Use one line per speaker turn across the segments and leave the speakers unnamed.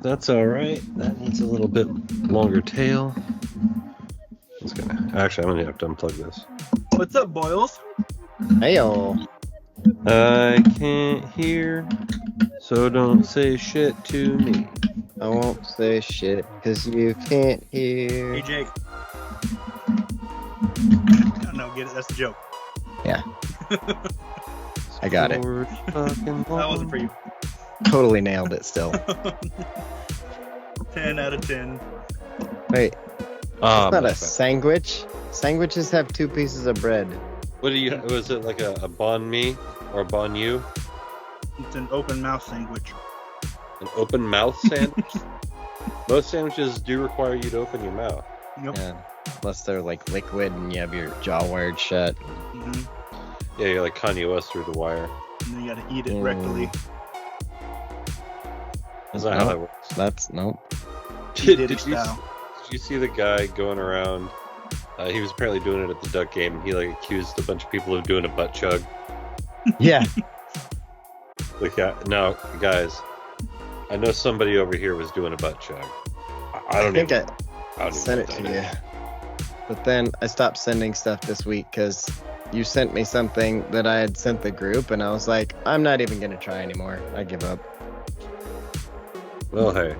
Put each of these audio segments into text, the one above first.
That's all right. That needs a little bit longer tail. Actually, I'm gonna have to unplug this.
What's up, Boils?
Heyo.
I can't hear, so don't say shit to me.
I won't say shit because you can't hear.
Hey, Jake. No, get it. That's the joke.
Yeah. I got it.
That
That wasn't for you.
Totally nailed it still.
10 out of 10.
Wait,
Ah,
it's not a sandwich. Sandwiches have two pieces of bread.
What do you? Was it like a banh mi or a banh you?
It's an open mouth sandwich.
An open mouth sandwich? Most sandwiches do require you to open your mouth.
Yep.
Yeah. Unless they're like liquid and you have your jaw wired shut.
Mm-hmm.
Yeah, you're like Kanye West through the wire.
And then you gotta eat it rectally.
That's not how that works.
That's nope.
Did you see the guy going around? He was apparently doing it at the Duck game. He like accused a bunch of people of doing a butt chug.
Yeah.
Like, no, guys, I know somebody over here was doing a butt chug. I
think
I
I sent it to you. But then I stopped sending stuff this week because you sent me something that I had sent the group, and I was like, I'm not even going to try anymore. I give up.
Well, hey.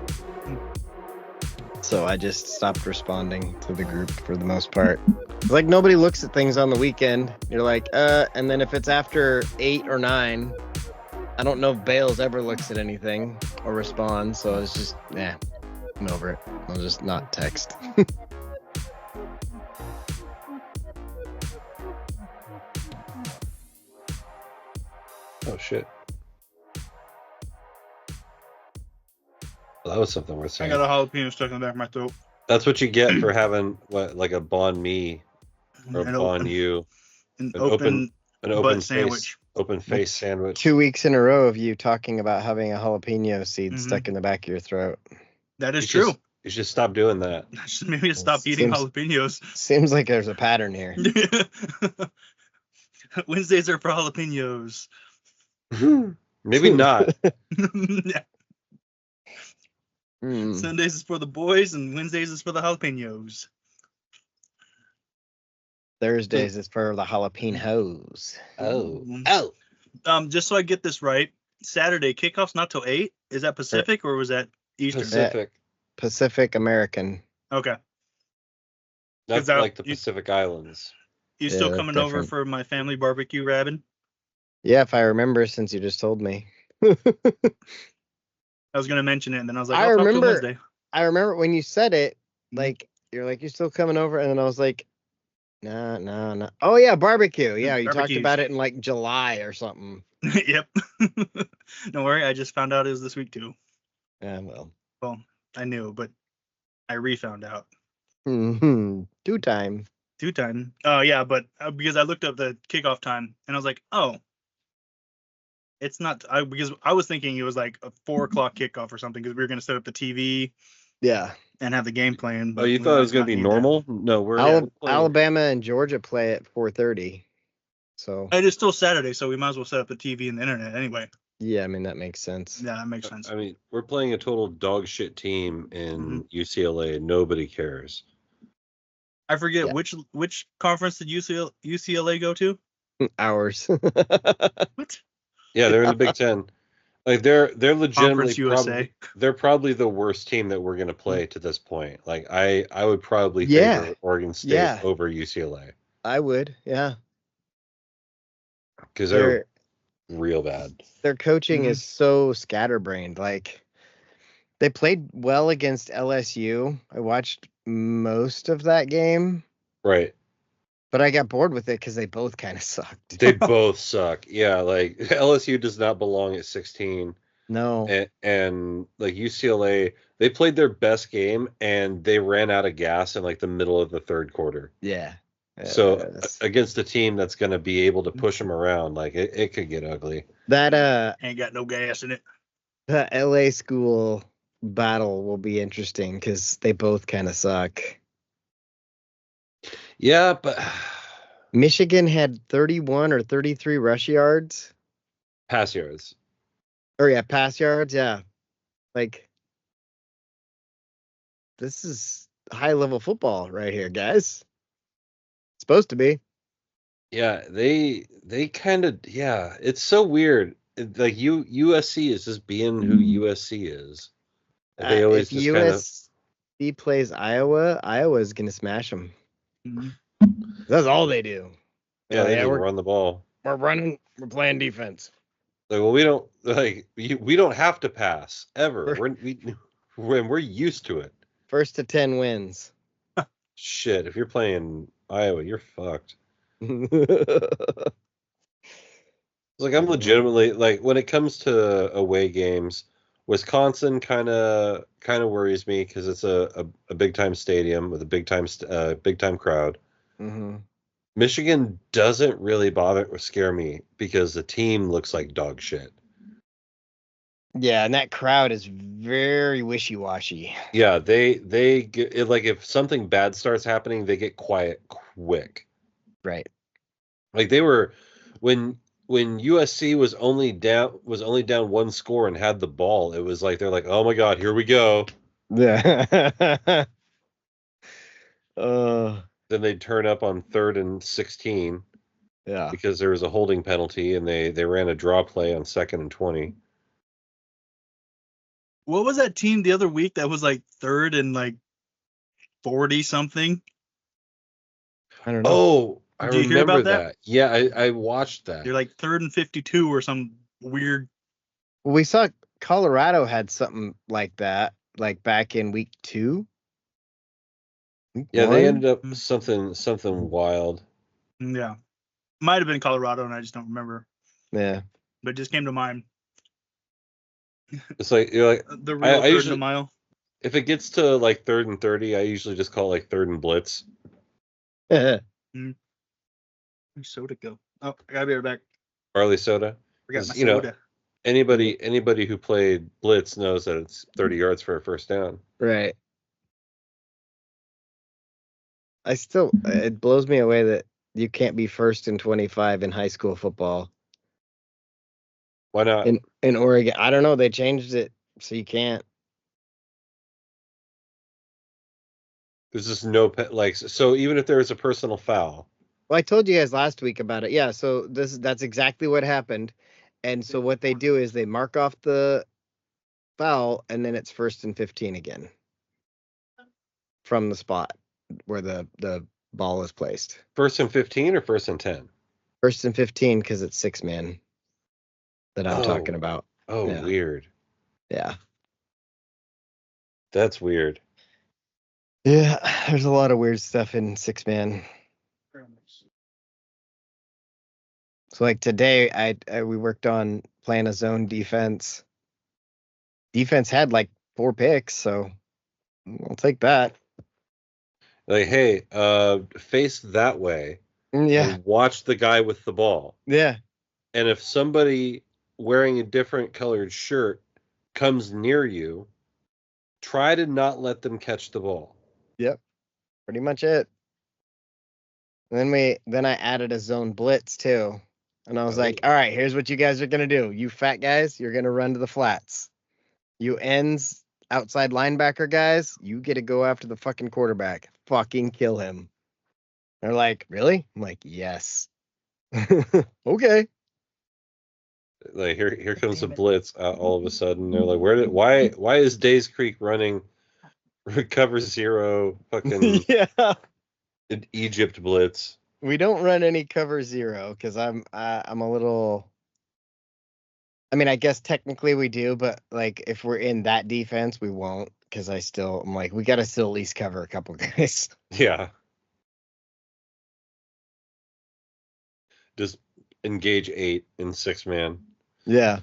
So I just stopped responding to the group for the most part. It's like nobody looks at things on the weekend. You're like, and then if it's after 8 or 9, I don't know if Bales ever looks at anything or responds. So it's just, I'm over it. I'll just not text.
Oh, shit. Well, that was something worth
I
saying.
got a jalapeno stuck in the back of my throat.
That's what you get for having like a banh mi or a banh you.
An open butt sandwich.
Open face sandwich.
2 weeks in a row of you talking about having a jalapeno seed stuck in the back of your throat.
That is true.
You should stop doing that.
Maybe just stop eating jalapenos.
Seems like there's a pattern here.
Wednesdays are for jalapenos.
Maybe not.
Yeah. Sundays is for the boys, and Wednesdays is for the jalapenos.
Thursdays is for the jalapenos.
Oh.
Just so I get this right, Saturday kickoff's not till 8. Is that Pacific or was that Eastern?
Pacific American.
Okay.
That's like the Pacific Islands.
You still coming over for my family barbecue, Rabin?
Yeah, if I remember, since you just told me.
I was gonna mention it, and then I was like, I'll talk to him Wednesday.
I remember when you said it, like you're still coming over, and then I was like, no. Oh yeah, barbecue. Yeah, you talked about it in like July or something.
Yep. Don't worry, I just found out it was this week too.
Yeah, well,
I knew, but I re-found out.
Two time.
Yeah, but because I looked up the kickoff time, and I was like, oh. It's not because I was thinking it was like a 4:00 kickoff or something because we were going to set up the TV, and have the game playing.
But you thought it was going to be normal? That. No, we're
Alabama and Georgia play at 4:30, so
it is still Saturday, so we might as well set up the TV and the internet anyway.
Yeah, I mean that makes sense.
Yeah, that makes sense.
I mean, we're playing a total dog shit team in UCLA. Nobody cares.
I forget which conference did UCLA go to?
Ours.
What?
Yeah, they're in the Big Ten. Like they're legitimately they're probably the worst team that we're gonna play to this point. Like I would probably favor Oregon State over UCLA.
I would, yeah.
Because they're real bad.
Their coaching is so scatterbrained. Like they played well against LSU. I watched most of that game.
Right.
But I got bored with it because they both kind of sucked.
They both suck. Yeah, like LSU does not belong at 16.
No.
And like UCLA, they played their best game and they ran out of gas in like the middle of the third quarter.
Yeah.
So against a team that's going to be able to push them around, like it could get ugly.
That
ain't got no gas in it.
The LA school battle will be interesting because they both kind of suck.
Yeah, but
Michigan had 31 or 33 rush yards.
Pass yards.
Or pass yards, yeah. Like this is high level football right here, guys. It's supposed to be.
Yeah, they kind of it's so weird. Like USC is just being who USC is. They always
if
just kind of
plays Iowa, Iowa's gonna smash them.
Mm-hmm.
That's all they do.
Yeah, they just run the ball.
We're running. We're playing defense.
Like, well, we don't have to pass ever. We're used to it.
1st to 10 wins.
Shit, if you're playing Iowa, you're fucked. Like, I'm legitimately, like, when it comes to away games, Wisconsin kind of worries me because it's a big time stadium with a big time crowd.
Mm-hmm.
Michigan doesn't really bother or scare me because the team looks like dog shit.
Yeah, and that crowd is very wishy-washy.
Yeah, they get it, like, if something bad starts happening, they get quiet quick.
Right.
Like, they were when USC was only down 1 score and had the ball, it was like they're like, "Oh my god, here we go."
Yeah.
Then they'd turn up on 3rd and 16.
Yeah.
Because there was a holding penalty and they ran a draw play on 2nd and 20.
What was that team the other week that was like 3rd and like 40 something?
I don't know.
Oh, I remember that. Yeah, I watched that.
They're like 3rd and 52 or some weird.
Well, we saw Colorado had something like that, like back in week 2.
Yeah, they ended up something wild.
Yeah, might have been Colorado, and I just don't remember.
Yeah,
but it just came to mind.
It's like, you're like,
the real third in a mile.
If it gets to like 3rd and 30, I usually just call it like 3rd and blitz.
Where's
soda go? Oh, I gotta be right back.
Barley soda.
Forgot my soda.
Anybody who played blitz knows that it's 30 yards for a first down.
Right. It blows me away that you can't be 1st and 25 in high school football.
Why not?
In Oregon, I don't know. They changed it so you can't.
There's just no so even if there's a personal foul.
Well, I told you guys last week about it. Yeah, so that's exactly what happened. And so what they do is they mark off the foul and then it's 1st and 15 again from the spot where the ball is placed.
1st and 15 or 1st and 10?
1st and 15 because it's 6-man that I'm talking about.
Oh, yeah. Weird.
Yeah.
That's weird.
Yeah, there's a lot of weird stuff in 6-man. So like today, we worked on playing a zone defense. Defense had like 4 picks, so I'll take that.
Like, hey, face that way.
Yeah.
And watch the guy with the ball.
Yeah.
And if somebody wearing a different colored shirt comes near you, try to not let them catch the ball.
Yep. Pretty much it. And then I added a zone blitz too. And I was like, all right, here's what you guys are going to do. You fat guys, you're going to run to the flats. You ends, outside linebacker guys, you get to go after the fucking quarterback. Fucking kill him. They're like, really? I'm like, yes. Okay.
Like, here comes a blitz all of a sudden. They're like, why is Days Creek running cover 0 fucking
yeah.
Egypt blitz?
We don't run any cover 0 because I'm a little. I mean, I guess technically we do, but like if we're in that defense, we won't because I'm like, we got to still at least cover a couple guys.
Yeah. Just engage 8 in 6-man.
Yeah.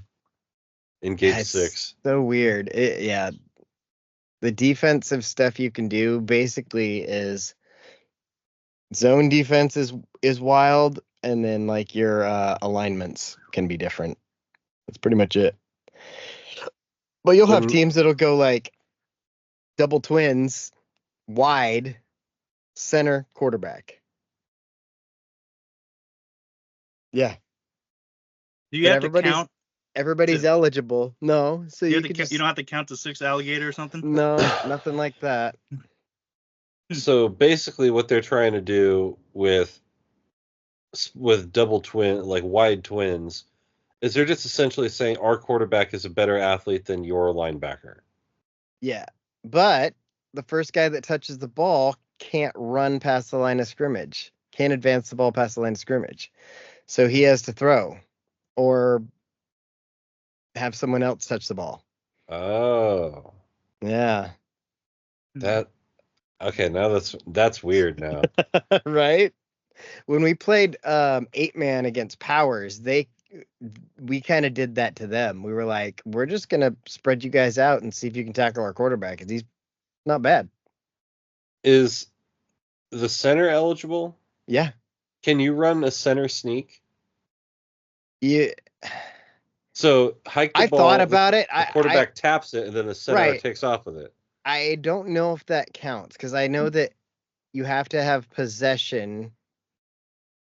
Engage 6.
So weird. Yeah. The defensive stuff you can do basically is zone defense is wild, and then like your alignments can be different. That's pretty much it. But you'll have teams that'll go like double twins, wide, center, quarterback. Yeah.
Do you have to count
everybody's eligible. No, so you could just
you don't have to count to 6 alligator or something.
no, nothing like that.
So basically, what they're trying to do with double twin, like wide twins, is they're just essentially saying our quarterback is a better athlete than your linebacker.
Yeah, but the first guy that touches the ball can't run past the line of scrimmage, can't advance the ball past the line of scrimmage. So he has to throw or have someone else touch the ball.
Oh.
Yeah.
That okay, now that's weird now.
Right? When we played 8-man against Powers, we kind of did that to them. We were like, we're just going to spread you guys out and see if you can tackle our quarterback, because he's not bad.
Is the center eligible?
Yeah.
Can you run a center sneak?
Yeah.
So hike the ball.
I thought about it.
The quarterback taps it, and then the center takes off with it.
I don't know if that counts, because I know that you have to have possession.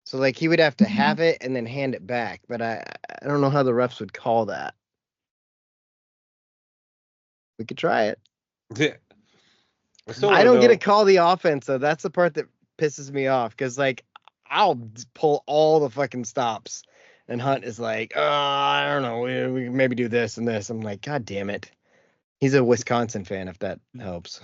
So, like, he would have to have it and then hand it back. But I don't know how the refs would call that. We could try it.
Yeah.
I don't get to call the offense, though. That's the part that pisses me off. Because, like, I'll pull all the fucking stops. And Hunt is like, I don't know. We can maybe do this and this. I'm like, God damn it. He's a Wisconsin fan, if that helps.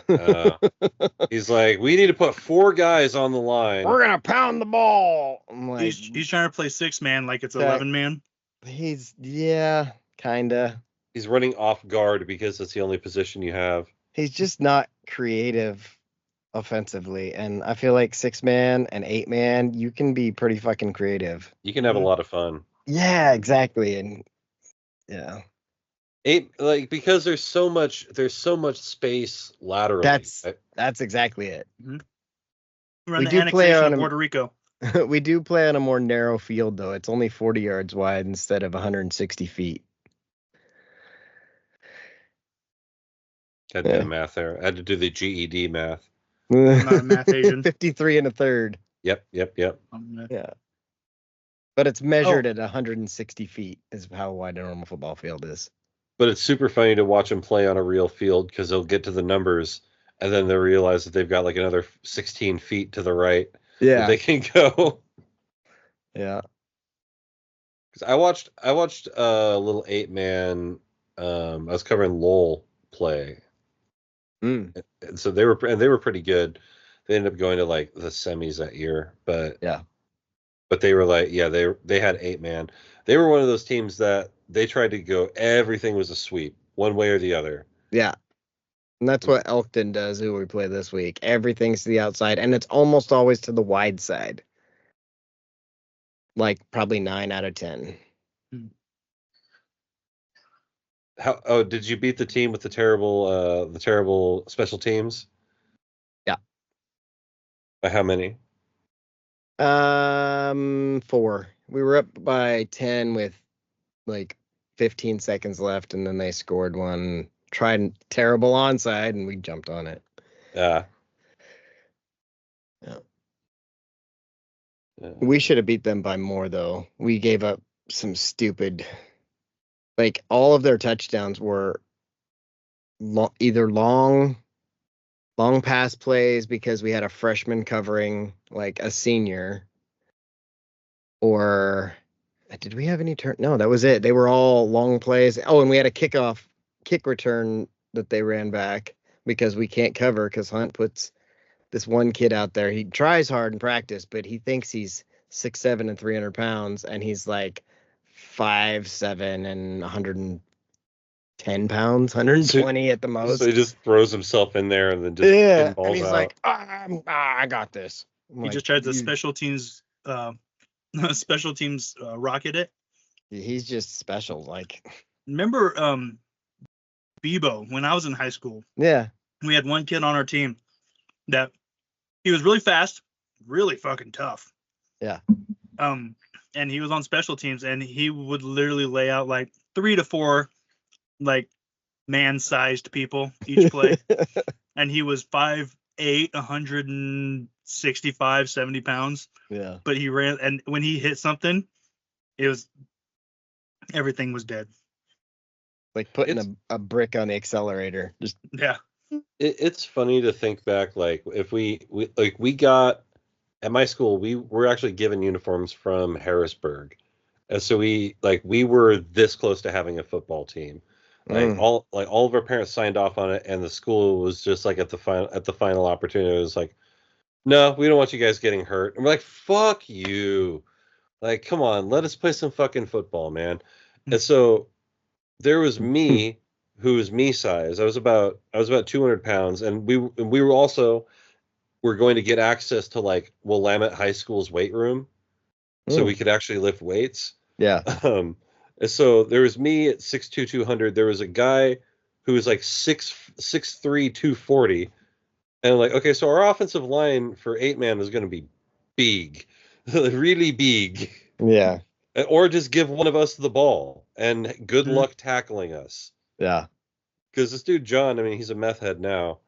He's like, we need to put 4 guys on the line.
We're going to pound the ball. I'm like,
he's trying to play 6-man like it's 11-man.
Yeah, kind of.
He's running off guard because that's the only position you have.
He's just not creative offensively. And I feel like 6-man and 8-man, you can be pretty fucking creative.
You can have a lot of fun.
Yeah, exactly. And yeah.
8, like, because there's so much space laterally.
That's exactly it.
Mm-hmm. We do play on Puerto Rico.
We do play on a more narrow field, though. It's only 40 yards wide instead of 160 feet.
Had to do the math there. I had to do the GED math.
I'm not a math Asian.
53 and a third.
Yep.
Yeah. But it's measured at 160 feet is how wide a normal football field is.
But it's super funny to watch them play on a real field, because they'll get to the numbers and then they'll realize that they've got like another 16 feet to the right.
Yeah.
They can go.
Yeah.
Because I watched a little 8-man. I was covering Lowell play. And so they were pretty good. They ended up going to like the semis that year, but they were like, they had 8-man. They were one of those teams that they tried to go, everything was a sweep, one way or the other.
Yeah. And that's what Elkton does, who we play this week. Everything's to the outside, and it's almost always to the wide side. Like probably 9 out of 10.
Did you beat the team with the terrible special teams?
Yeah.
By how many?
4. We were up by 10 with like 15 seconds left, and then they scored one, tried terrible onside, and we jumped on it.
Yeah.
We should have beat them by more, though. We gave up some stupid, like, all of their touchdowns were either long pass plays because we had a freshman covering like a senior, or did we have any turn? No, that was it. They were all long plays. Oh, and we had a kick return that they ran back because we can't cover, because Hunt puts this one kid out there. He tries hard in practice, but he thinks he's 6'7" and 300 pounds, and he's like 5'7" and 110 pounds, 120 at the most.
So he just throws himself in there and then just pinballs
and he's
out.
like, I got this.
He just tried the special teams rocket it.
He's just special. Like,
remember Bebo when I was in high school?
Yeah.
We had one kid on our team that he was really fast, really fucking tough.
Yeah.
And he was on special teams, and he would literally lay out like 3 to 4 like man-sized people each play. And he was 5'8", 165, 70 pounds.
Yeah.
But he ran, and when he hit something, everything was dead.
Like putting a brick on the accelerator. Just
Yeah.
It's funny to think back, like if we got at my school, we were actually given uniforms from Harrisburg, and so we were this close to having a football team. All of our parents signed off on it, and the school was just like at the final opportunity, it was like, no, we don't want you guys getting hurt. And we're like, fuck you, like come on, let us play some fucking football, man. And so there was me, who was me size. I was about 200 pounds, and we were also we're going to get access to like Willamette High School's weight room, so we could actually lift weights.
Yeah.
And so there was me at 6'2", 200. There was a guy who was like 6'3", 240. And like, okay, so our offensive line for 8-man was going to be big, really big.
Yeah.
Or just give one of us the ball and good luck tackling us.
Yeah.
Because this dude John, I mean, he's a meth head now,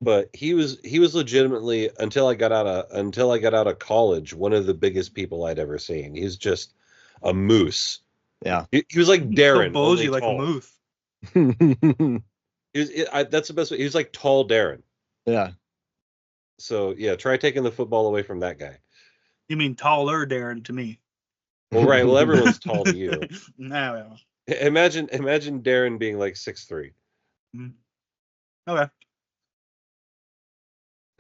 but he was legitimately, until I got out of college, one of the biggest people I'd ever seen. He's just a moose.
Yeah.
He was like Darren,
So ballsy, like
tall.
a moose.
That's the best way. He was like tall Darren.
Yeah.
So yeah, try taking the football away from that guy.
You mean taller Darren to me?
Well, right. Well, everyone's tall to you.
No.
Imagine Darren being like 6'3".
Okay.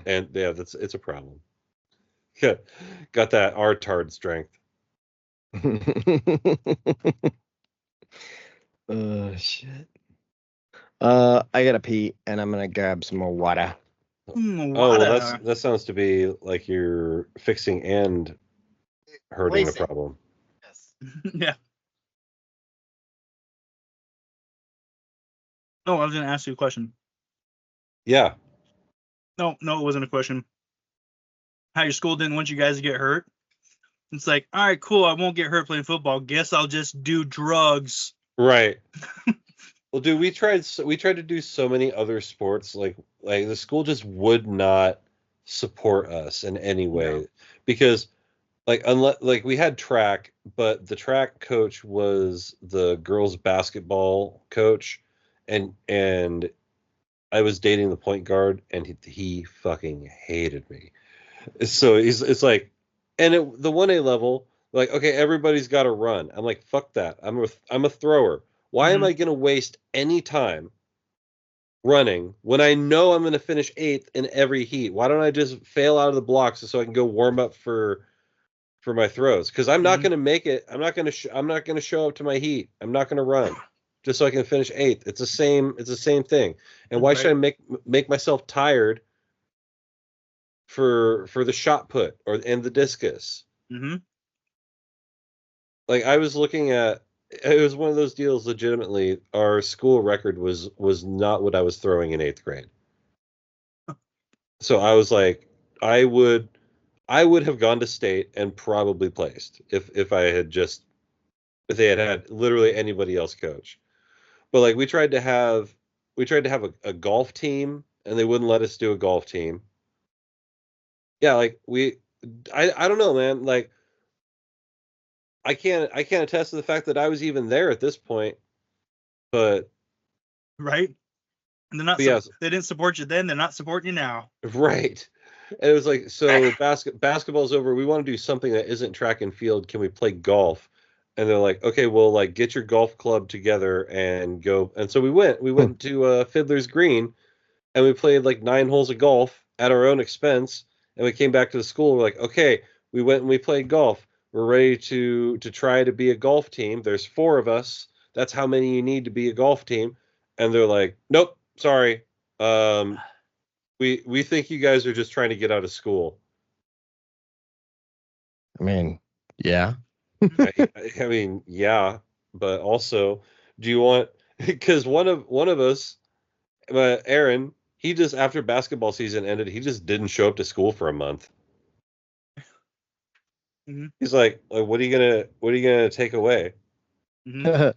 And yeah, it's a problem. Yeah, got that R-tard strength.
Shit. I gotta pee, and I'm gonna grab some more water.
Oh, well, that sounds to be like you're fixing and hurting a problem.
Yes.
Yeah. Oh, I was gonna ask you a question.
Yeah.
No, it wasn't a question. How your school didn't want you guys to get hurt? It's like, all right, cool. I won't get hurt playing football. Guess I'll just do drugs.
Right. Well, dude, we tried to do so many other sports. Like the school just would not support us in any way, because unless we had track, but the track coach was the girls basketball coach, and I was dating the point guard, and he fucking hated me. So it's like, and the 1A level, like, okay, everybody's got to run. I'm like, fuck that. I'm a thrower. Why am I going to waste any time running when I know I'm going to finish 8th in every heat? Why don't I just fail out of the blocks so I can go warm up for my throws? Because I'm not going to make it. I'm not going to show up to my heat. I'm not going to run just so I can finish 8th. It's the same thing. And why should I make myself tired for the shot put and the discus?
Mm-hmm.
Like, I was looking at, it was one of those deals. Legitimately, our school record was not what I was throwing in 8th grade. So I was like, I would have gone to state and probably placed if they had literally anybody else coach. But like, we tried to have a golf team, and they wouldn't let us do a golf team. Yeah, like I don't know, man. Like, I can't attest to the fact that I was even there at this point, but
right. And they're not. They didn't support you then. They're not supporting you now.
Right. And it was like, so basketball's over. We want to do something that isn't track and field. Can we play golf? And they're like, okay, well, like, get your golf club together and go. And so we went to Fiddler's Green, and we played like 9 holes of golf at our own expense. And we came back to the school. We're like, okay, we went and we played golf. We're ready to try to be a golf team. There's 4 of us. That's how many you need to be a golf team. And they're like, nope, sorry. We think you guys are just trying to get out of school.
I mean, yeah.
I mean, yeah, but also, do you want? Because one of us, Aaron, he just, after basketball season ended, he just didn't show up to school for a month. Mm-hmm. He's like, what are you gonna take away?
Mm-hmm.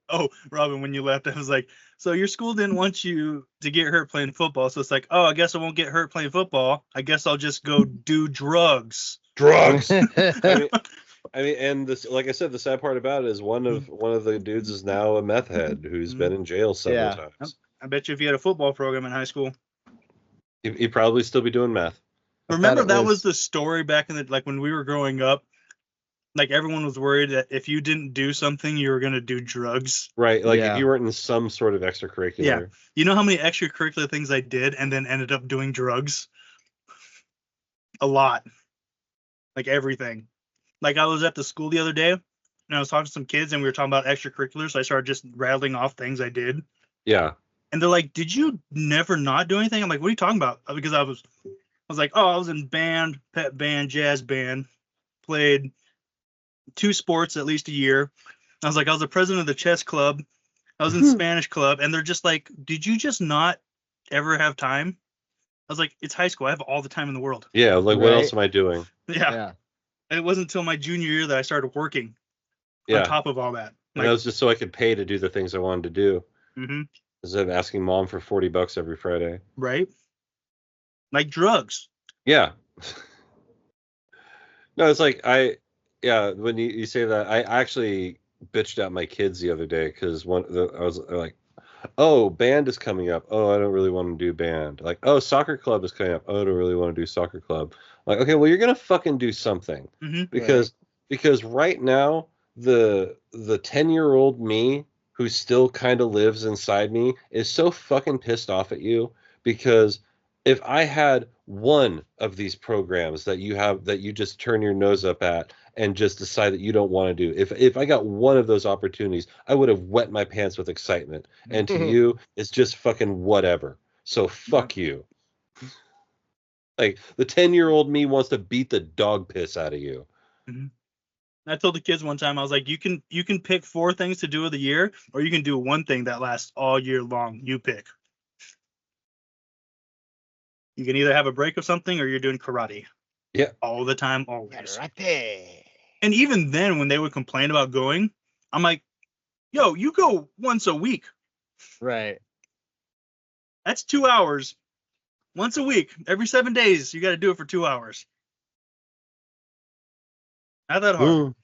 Oh, Robin, when you left, I was like, so your school didn't want you to get hurt playing football, so it's like, oh, I guess I won't get hurt playing football. I guess I'll just go do drugs.
Drugs. I mean, I mean, and this, like I said, the sad part about it is one of the dudes is now a meth head who's been in jail several times.
I bet you if you had a football program in high school,
He'd probably still be doing meth.
Remember that was the story back in the like when we were growing up. Like everyone was worried that if you didn't do something, you were gonna do drugs.
Right. Like if you weren't in some sort of extracurricular.
Yeah. You know how many extracurricular things I did and then ended up doing drugs? A lot. Like everything. Like I was at the school the other day and I was talking to some kids and we were talking about extracurriculars. So I started just rattling off things I did.
Yeah.
And they're like, "Did you never not do anything?" I'm like, "What are you talking about?" Because I was like, "Oh, I was in band, pep band, jazz band, played 2 sports at least a year." I was like, I was the president of the chess club. I was in Spanish club. And they're just like, "Did you just not ever have time?" I was like, "It's high school. I have all the time in the world."
Yeah. Like, what else am I doing?
Yeah. And it wasn't until my junior year that I started working on top of all that.
And that was just so I could pay to do the things I wanted to do.
Mm-hmm.
Instead of asking mom for $40 every Friday.
Right. Like drugs.
Yeah. No, it's like when you say that, I actually bitched out my kids the other day because I was like, "Oh, band is coming up. Oh, I don't really want to do band." Like, "Oh, soccer club is coming up. Oh, I don't really want to do soccer club." Like, okay, well, you're gonna fucking do something because right now the 10-year-old me who still kind of lives inside me is so fucking pissed off at you because if I had one of these programs that you just turn your nose up at and just decide that you don't want to do, if I got one of those opportunities, I would have wet my pants with excitement. And to you, it's just fucking whatever. So fuck you. Like the 10-year-old me wants to beat the dog piss out of you.
Mm-hmm. I told the kids one time, I was like, you can pick 4 things to do of the year, or you can do one thing that lasts all year long. You pick. You can either have a break of something or you're doing karate.
Yeah.
All the time, always.
Karate.
And even then, when they would complain about going, I'm like, "Yo, you go once a week."
Right.
That's 2 hours. Once a week. Every 7 days, you got to do it for 2 hours. Not that hard.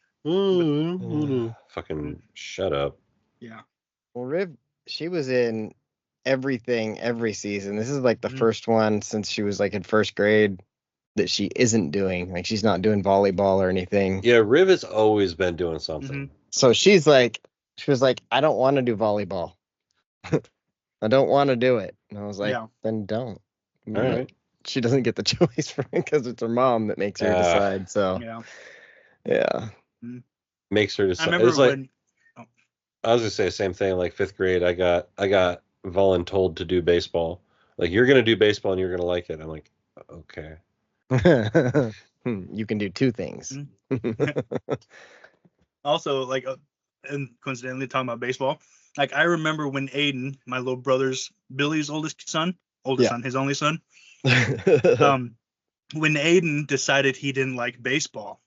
Fucking shut up.
Yeah.
Well, Riv, she was in everything every season. This is like the first one since she was like in first grade that she isn't doing. Like she's not doing volleyball or anything.
Yeah, Riv has always been doing something.
So she was like, "I don't want to do volleyball. I don't want to do it." And I was like, "Then don't."
All right.
She doesn't get the choice because it's her mom that makes her decide. So yeah.
Makes her decide.
I remember when
I was gonna say the same thing. Like 5th grade, I got voluntold to do baseball. Like, you're gonna do baseball and you're gonna like it. I'm like, okay.
You can do 2 things.
Also, like, and coincidentally talking about baseball, like I remember when Aiden, my little brother's Billy's oldest son, his only son, when Aiden decided he didn't like baseball.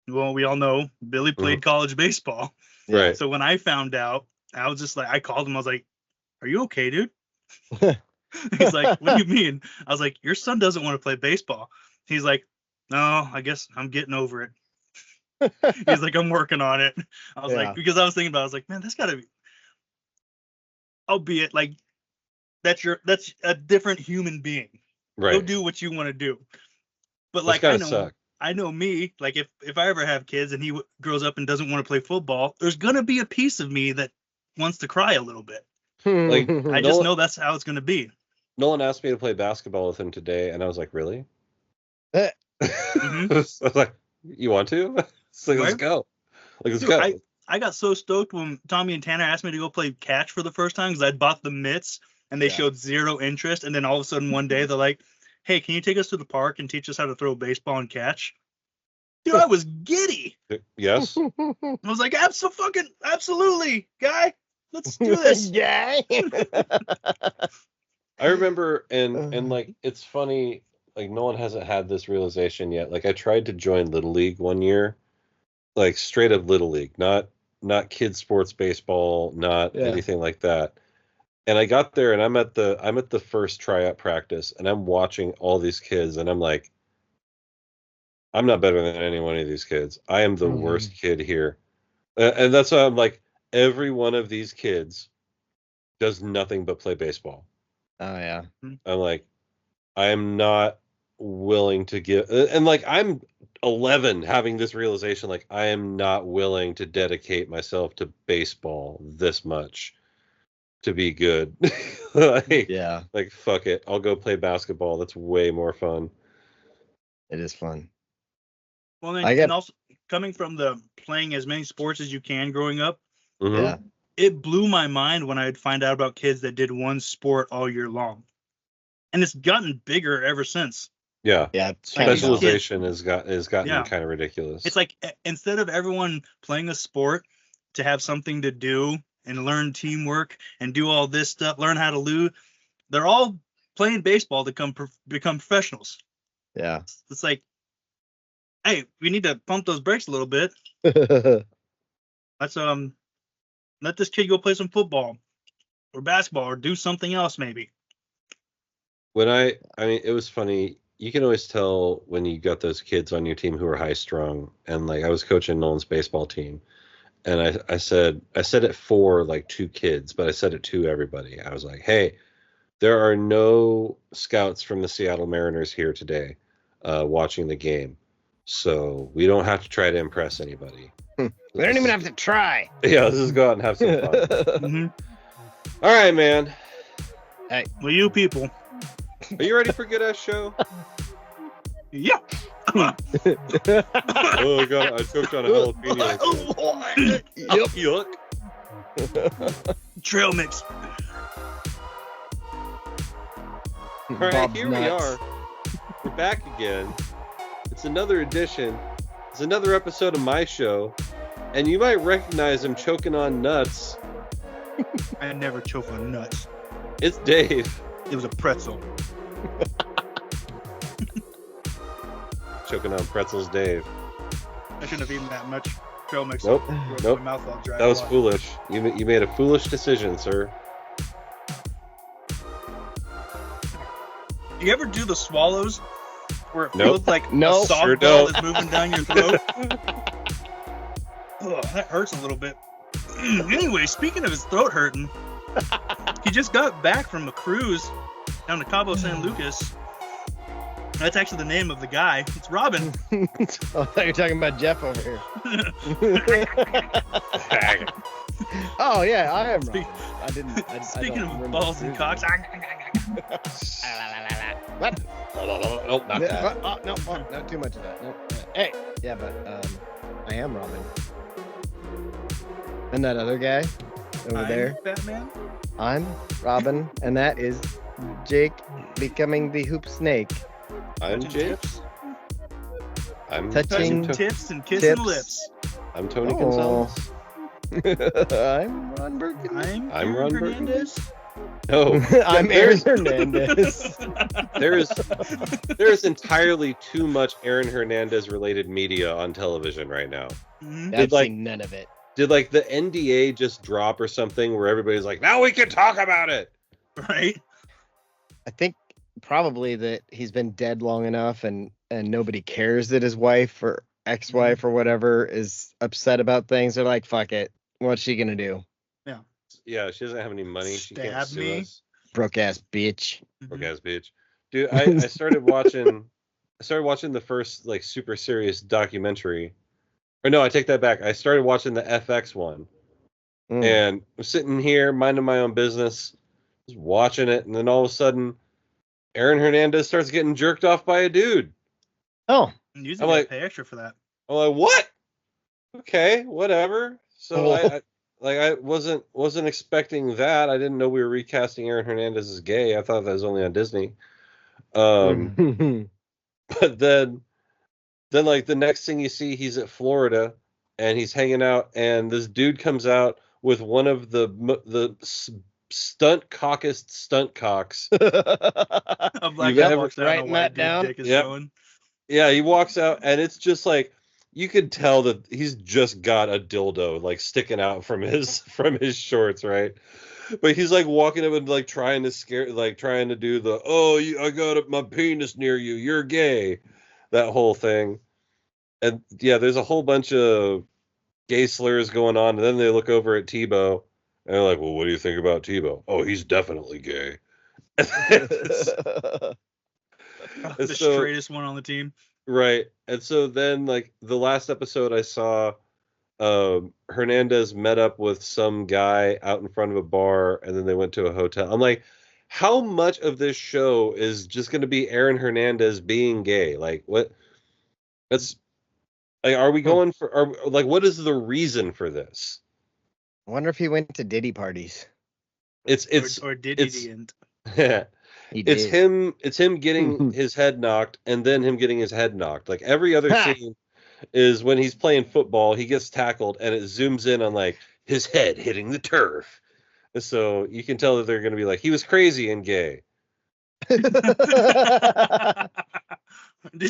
Well, we all know Billy played college baseball.
Right.
So when I found out, I was just like, I called him. I was like, "Are you okay, dude?" He's like, "What do you mean?" I was like, "Your son doesn't want to play baseball." He's like, "No, I guess I'm getting over it." He's like, "I'm working on it." I was like, because I was thinking about it, I was like, man, that's gotta be, albeit like that's a different human being.
Right.
Go do what you want to do. But like I know me, like if I ever have kids and he grows up and doesn't want to play football, there's gonna be a piece of me that wants to cry a little bit.
Like
I just know that's how it's gonna be.
Nolan asked me to play basketball with him today, and I was like, "Really?" I was like, "You want to?" So let's go. Like, let's go.
I got so stoked when Tommy and Tanner asked me to go play catch for the first time because I'd bought the mitts and they showed zero interest. And then all of a sudden one day they're like, "Hey, can you take us to the park and teach us how to throw baseball and catch?" Dude, I was giddy.
Yes.
I was like, absolutely, guy. Let's do this.
Guy.
I remember, and like, it's funny, like, no one hasn't had this realization yet. Like, I tried to join Little League one year, like straight up Little League, not kids sports baseball, not anything like that. And I got there, and I'm at the first tryout practice, and I'm watching all these kids, and I'm like, I'm not better than any one of these kids. I am the
Mhm.
worst kid here. And that's why I'm like, every one of these kids does nothing but play baseball.
Oh yeah.
I'm like, I am not willing to give, and like I'm 11 having this realization, like I am not willing to dedicate myself to baseball this much to be good. like,
Yeah,
like fuck it, I'll go play basketball. That's way more fun.
it is fun.
Well, then,
I get
and also coming from the playing as many sports as you can growing up,
Mhm.
yeah.
it blew my mind when I'd find out about kids that did one sport all year long. And it's gotten bigger ever since.
Yeah.
Yeah, it's
Like
kind
these
of
Specialization has gotten
Yeah.
kind of ridiculous.
It's like instead of everyone playing a sport to have something to do and learn teamwork and do all this stuff, learn how to lose, they're all playing baseball to become professionals.
Yeah.
It's like, hey, we need to pump those brakes a little bit. Let's let this kid go play some football or basketball or do something else maybe.
When I mean, it was funny. You can always tell when you got those kids on your team who are high strung. And like I was coaching Nolan's baseball team, and I said it for like 2 kids, but I said it to everybody. I was like, hey, there are no scouts from the Seattle Mariners here today watching the game, so we don't have to try to impress anybody.
We don't even have to try.
Yeah, let's just go out and have some fun.
Mm-hmm.
All right, man.
Well, you people.
Are you ready for Good Ass Show?
Yeah.
Oh god, I choked on a jalapeno.
Yep.
Yuck.
Trail mix.
All right,
Bob's
here
nuts.
we are. We're back again. It's another edition. It's another episode of my show, and you might recognize him choking on nuts.
I never choke on nuts.
It's Dave.
It was a pretzel.
Choking on pretzels, Dave.
I shouldn't have eaten that much trail mix.
Nope.
Broke
Nope.
My mouth all dry.
That was foolish. You made a foolish decision, sir.
You ever do the swallows where it
Nope.
feels like
No,
a softball
sure don't.
that's moving down your throat? Ugh, that hurts a little bit. Anyway, speaking of his throat hurting, he just got back from a cruise down to Cabo San Lucas. That's actually the name of the guy. It's Robin.
Oh, I thought you were talking about Jeff over here. Oh yeah, I am Robin. I didn't.
Speaking
I don't
of
remember
balls and
cruising.
cocks,
What?
Nope, not that.
No, not too much of that. No. Hey, yeah, but I am Robin. And that other guy over there,
Batman.
I'm Robin, and that is Jake becoming the hoop snake.
I'm Jake. I'm
Touching
I'm,
Tips and kissing
tips.
lips.
I'm Tony
Oh.
Gonzalez.
I'm Ron Burgundy.
I'm Ron
Hernandez.
No,
I'm Aaron Hernandez.
there is entirely too much Aaron Hernandez related media on television right now.
Mhm.
I've
like-
seen none of it.
Did like the NDA just drop or something where everybody's like, now we can talk about it?
Right?
I think probably that he's been dead long enough and nobody cares that his wife or ex-wife or whatever is upset about things. They're like, fuck it. What's she gonna do?
Yeah, she doesn't have any money. She can't
Stab
sue
me.
us.
Broke ass bitch.
Broke ass bitch. Dude, I started watching the first like super serious documentary. Or no, I take that back. I started watching the FX one.
Mm.
And I'm sitting here minding my own business, just watching it, and then all of a sudden Aaron Hernandez starts getting jerked off by a dude.
Oh,
Usually
I'm
they
like-
pay extra for that.
I'm like, what? Okay, whatever. So
Oh.
I wasn't expecting that. I didn't know we were recasting Aaron Hernandez as gay. I thought that was only on Disney. But then like the next thing you see, he's at Florida and he's hanging out, and this dude comes out with one of the Stunt Cocks.
I'm like,
You've
I
ever
walks out, I don't know
writing
why
that
dude's
down?
dick is
Yep.
showing.
Yeah, he walks out, and it's just like you could tell that he's just got a dildo like sticking out from his shorts, right? But he's like walking up and like trying to do the I got my penis near you, you're gay, that whole thing. And yeah, there's a whole bunch of gay slurs going on, and then they look over at Tebow and they're like, "Well, what do you think about Tebow? Oh, he's definitely gay." And
The
so
straightest one on the team.
right, and so then like the last episode I saw, Hernandez met up with some guy out in front of a bar, and then they went to a hotel. I'm like, how much of this show is just going to be Aaron Hernandez being gay? Like, what? That's like, are we going for? Like, what is the reason for this?
I wonder if he went to Diddy parties.
Or did he didn't?
He
It's
did.
him. It's him getting his head knocked, and then him getting his head knocked. Like every other scene is when he's playing football, he gets tackled, and it zooms in on like his head hitting the turf. And so you can tell that they're going to be like, he was crazy and gay.
Did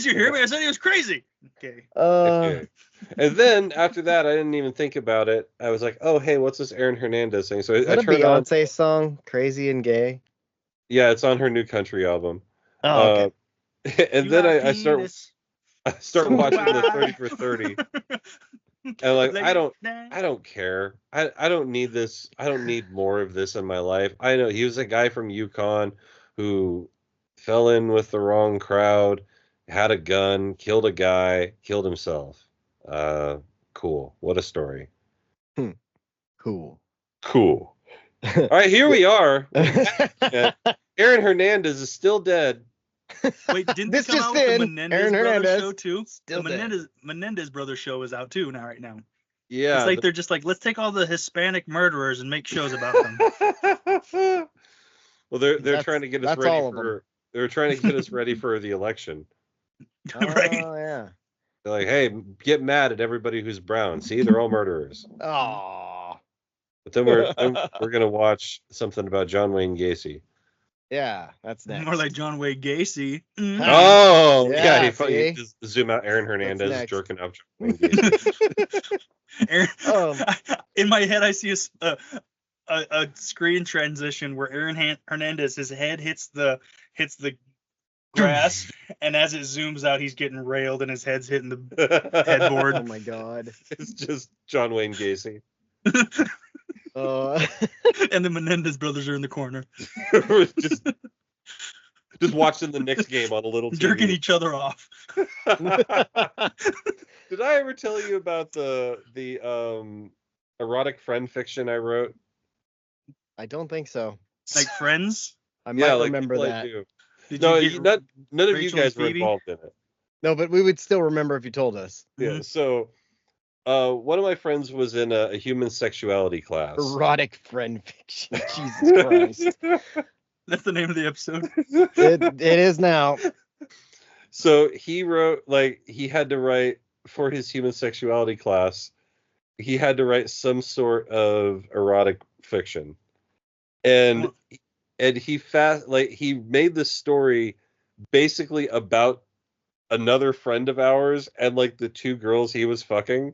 you hear me? I said he was crazy. Okay.
Okay. And then after that, I didn't even think about it. I was like, oh, hey, what's this Aaron Hernandez thing? So
is
I
that a
turned on.
Beyonce song, Crazy and Gay?
Yeah, it's on her new country album.
Oh, okay.
And then I start watching the 30 for 30. And like, I don't care. I don't need this. I don't need more of this in my life. I know he was a guy from Yukon who fell in with the wrong crowd, had a gun, killed a guy, killed himself. Cool. What a story.
Cool.
Cool. All right, here we are. Aaron Hernandez is still dead.
Wait, didn't
This
they come
just
out with the
in.
Menendez
Aaron
Brothers
Hernandez
show too?
still
The Menendez Brothers show is out too now, right now.
Yeah.
It's like they're just like, let's take all the Hispanic murderers and make shows about them.
Well, they're trying to get us ready for. They're trying to get us ready for the election.
Right.
Oh, yeah.
They're like, hey, get mad at everybody who's brown. See, they're all murderers.
Oh.
But then we're gonna watch something about John Wayne Gacy.
Yeah, that's next.
More like John Wayne Gacy.
Oh, yeah.
Yeah,
You just zoom out. Aaron Hernandez
next?
jerking off John Wayne Gacy.
Aaron, in my head, I see a screen transition where Aaron Hernandez, his head hits the grass, and as it zooms out, he's getting railed, and his head's hitting the headboard.
Oh my God.
It's just John Wayne Gacy.
And the Menendez brothers are in the corner,
just watching the Knicks game on a little TV.
jerking each other off.
Did I ever tell you about the erotic friend fiction I wrote?
I don't think so.
Like Friends?
I might
like
remember
people I
that.
do.
Did
No,
you get
none of you
Rachel and
guys were
Phoebe?
involved in it.
No, but we would still remember if you told us.
Yeah. So, one of my friends was in a human sexuality class.
Erotic friend fiction. Jesus Christ.
That's the name of the episode.
It is now.
So he wrote, like, he had to write for his human sexuality class. He had to write some sort of erotic fiction, and he made this story basically about another friend of ours and like the two girls he was fucking.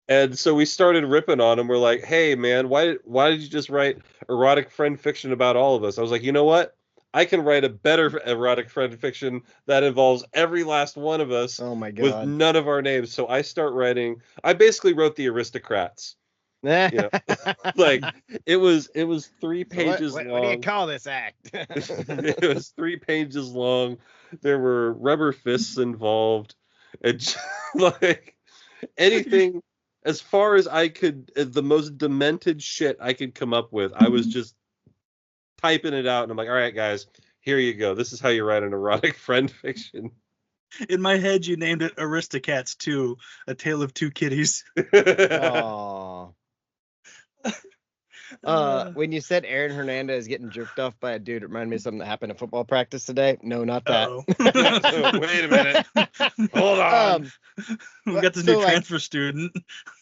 And so we started ripping on him. We're like, hey man, why did you just write erotic friend fiction about all of us? I was like, you know what? I can write a better erotic friend fiction that involves every last one of us.
Oh my God.
With none of our names. So I basically wrote the Aristocrats. You know? Like it was 3 pages long.
What do you call this act?
It was 3 pages long. There were rubber fists involved. And like anything as far as I could, the most demented shit I could come up with, I was just typing it out, and I'm like, all right, guys, here you go. This is how you write an erotic friend fiction.
In my head, you named it Aristocats 2, A Tale of Two Kitties.
Aww. When you said Aaron Hernandez getting jerked off by a dude, it reminded me of something that happened at football practice today. No, not that.
So, wait a minute. Hold on.
We got this new transfer student.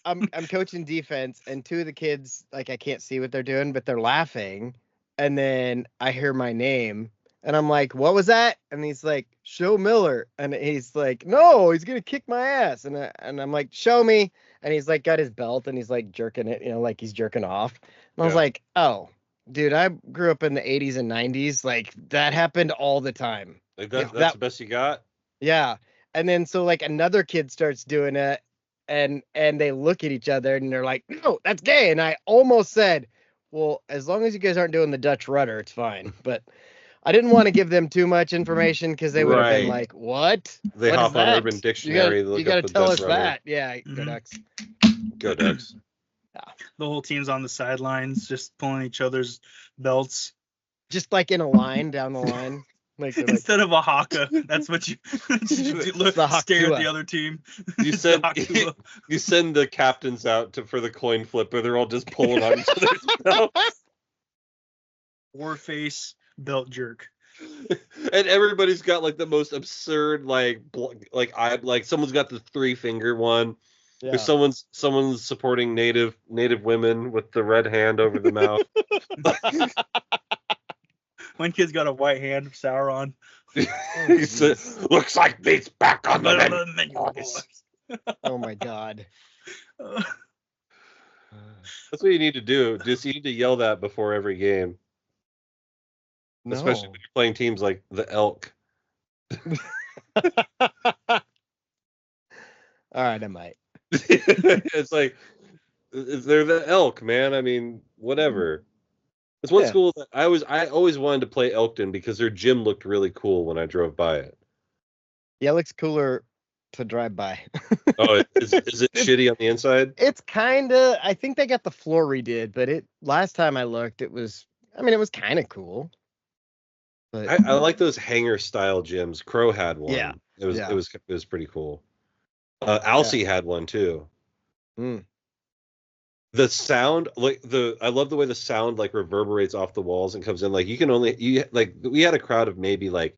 I'm coaching defense, and 2 of the kids, like, I can't see what they're doing, but they're laughing. And then I hear my name, and I'm like, what was that? And he's like, Show Miller. And he's like, no, he's going to kick my ass. And I'm like, show me. And he's like, got his belt, and he's like jerking it, like he's jerking off. And I was like, oh, dude, I grew up in the 80s and 90s. Like, that happened all the time.
Like that's the best you got?
Yeah. And then so like another kid starts doing it, and they look at each other and they're like, "No, that's gay." And I almost said, "Well, as long as you guys aren't doing the Dutch rudder, it's fine." But I didn't want to give them too much information because they would have been
Right.
like, "What?
They
What is
hop on
that?
Urban Dictionary.
You
Look
gotta
up the
tell
Dutch
us
rudder.
that." Yeah, go
Mhm.
Ducks.
Go Ducks.
The whole team's on the sidelines, just pulling each other's belts.
Just like in a line down the line. Like, they're like,
Instead of a haka, that's what you do. Look,
the
stare
Hakua.
at the other team.
You
It's
said
the Hakua.
you send the captains out for the coin flip, where they're all just pulling on each other's belts,
Warface belt jerk.
and everybody's got like the most absurd like someone's got the 3-finger one.
Yeah.
Or someone's supporting native women with the red hand over the mouth.
One kid's got a white hand, Sauron.
He said, "Looks like meat's back on the menu."
Menu, boys.
Oh my God.
That's what you need to do. Just you need to yell that before every game,
No.
especially when you're playing teams like the Elk.
All right, I might.
It's like they're the Elk, man. I mean, whatever. It's one
Yeah.
school that I always wanted to play Elkton because their gym looked really cool when I drove by it.
Yeah, it looks cooler to drive by.
Oh, is it shitty on the inside?
It's I think they got the floor redid, but last time I looked, it was kind of cool. But
I like those hangar style gyms. Crow had one.
Yeah.
It was
Yeah.
it was pretty cool. Alcee had one too.
Mm.
The sound, I love the way the sound like reverberates off the walls and comes in. Like we had a crowd of maybe like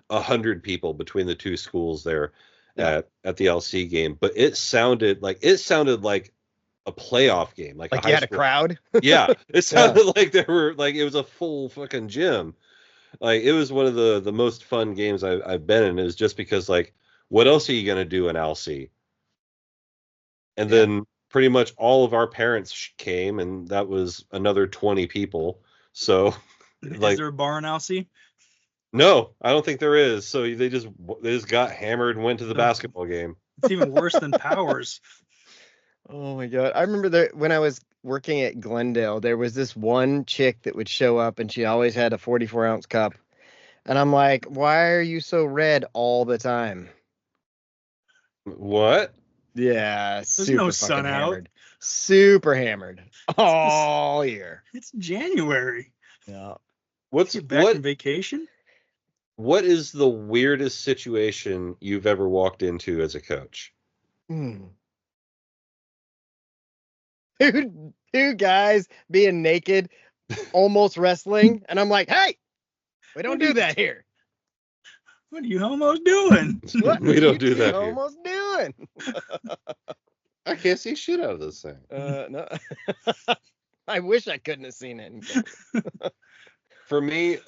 100 people between the two schools there at the LC game, but it sounded like a playoff game, like
Like
a
you
high
had a
school.
crowd.
Yeah, it sounded like there were like it was a full fucking gym. Like it was one of the most fun games I've been in. It was just because like what else are you gonna do in LC? And then pretty much all of our parents came, and that was another 20 people. So,
Is there a bar in Alcee?
No, I don't think there is. So they just got hammered and went to the basketball game.
It's even worse than Powers.
Oh my God. I remember when I was working at Glendale, there was this one chick that would show up and she always had a 44-ounce cup. And I'm like, why are you so red all the time?
What?
Yeah, super
no
fucking
sun out.
hammered. Super hammered all year.
It's January.
Yeah.
You're back from vacation?
What is the weirdest situation you've ever walked into as a coach?
Two guys being naked, almost wrestling, and I'm like, hey, we don't do that here.
What are you homos doing?
What
We
are
don't
you
do that
two
here.
Almost doing.
I can't see shit out of this thing.
No. I wish I couldn't have seen it.
For me,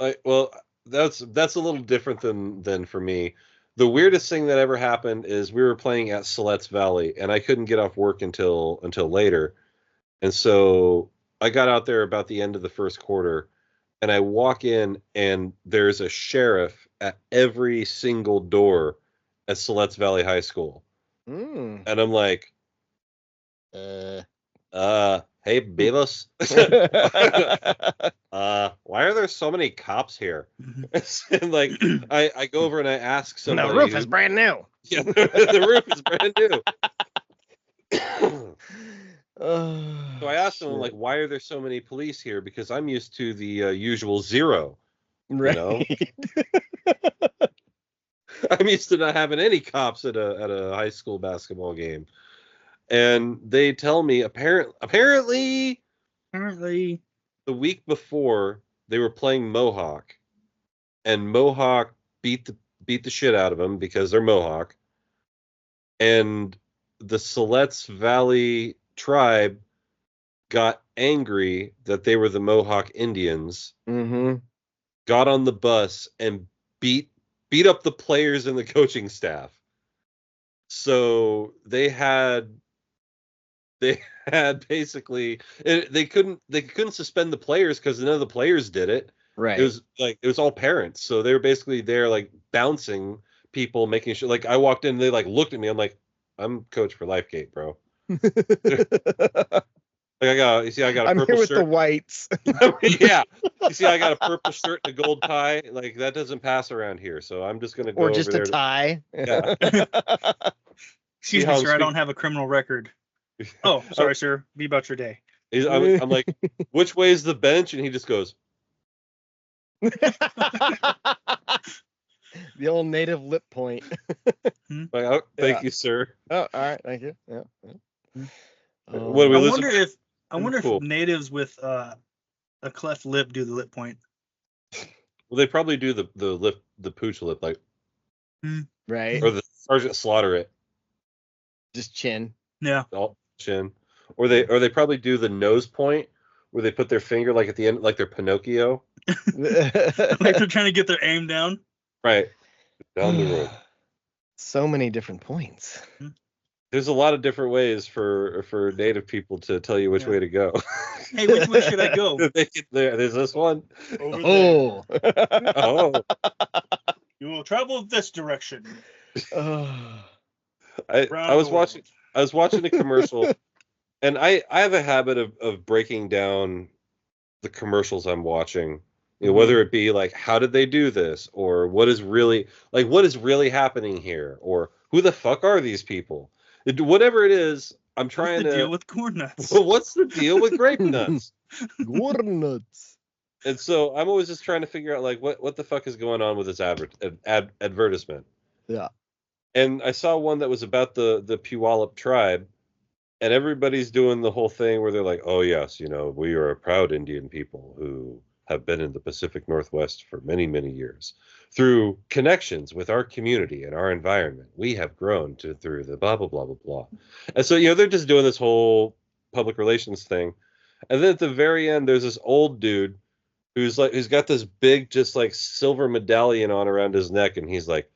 that's a little different than for me. The weirdest thing that ever happened is we were playing at Siletz Valley, and I couldn't get off work until later, and so I got out there about the end of the first quarter, and I walk in, and there's a sheriff at every single door at Siletz Valley High School, and I'm like, hey, Beavis. Why are there so many cops here? And like, I go over and I ask somebody.
The roof is brand new.
Yeah, the roof is brand new. So I asked them, like, why are there so many police here? Because I'm used to the usual 0.
Right.
You know? I'm used to not having any cops at a high school basketball game. And they tell me apparently the week before they were playing Mohawk, and Mohawk beat the shit out of them because they're Mohawk, and the Siletz Valley tribe got angry that they were the Mohawk Indians, got on the bus and beat up the players and the coaching staff. So they had basically, they couldn't suspend the players because none of the players did it.
Right.
It was all parents, so they were basically there like bouncing people, making sure. Like I walked in, they like looked at me. I'm like, I'm coach for Lifegate, bro. Like I got a
I'm
purple
here with
shirt.
the whites.
Yeah. You see, I got a purple shirt and a gold tie. Like that doesn't pass around here. So I'm just gonna go
Or
over
just
there.
a tie.
Yeah.
Excuse me, sir. I don't have a criminal record. Oh, sorry, sir. Be about your day.
I'm like, which way is the bench? And he just goes.
The old native lip point.
Like, oh, thank you, sir.
Oh, all right, thank you. Yeah.
What do we listen?
I wonder
Cool.
if natives with a cleft lip do the lip point.
Well, they probably do the lip, the pooch lip, like
Right.
or the Sergeant Slaughter it.
Just chin.
Yeah.
All chin. Or they probably do the nose point where they put their finger like at the end, like they're Pinocchio.
Like they're trying to get their aim down.
Right. Down the road.
So many different points.
There's a lot of different ways for native people to tell you which way to go.
Hey, which way should I go?
There's this one.
Over there.
Oh.
You will travel this direction.
I was watching a commercial, and I have a habit of breaking down the commercials I'm watching. You know, whether it be like, how did they do this, or what is really happening here, or who the fuck are these people? Whatever it is, I'm trying
What's the
to
deal with corn nuts.
Well, what's the deal with grape nuts?
Corn nuts.
And so I'm always just trying to figure out like what the fuck is going on with this advertisement.
Yeah.
And I saw one that was about the Puyallup tribe, and everybody's doing the whole thing where they're like, oh yes, you know, we are a proud Indian people who have been in the Pacific Northwest for many, many years. Through connections with our community and our environment, we have grown through the blah, blah, blah, blah, blah. And so, you know, they're just doing this whole public relations thing. And then at the very end, there's this old dude who's got this big, just like silver medallion on around his neck. And he's like,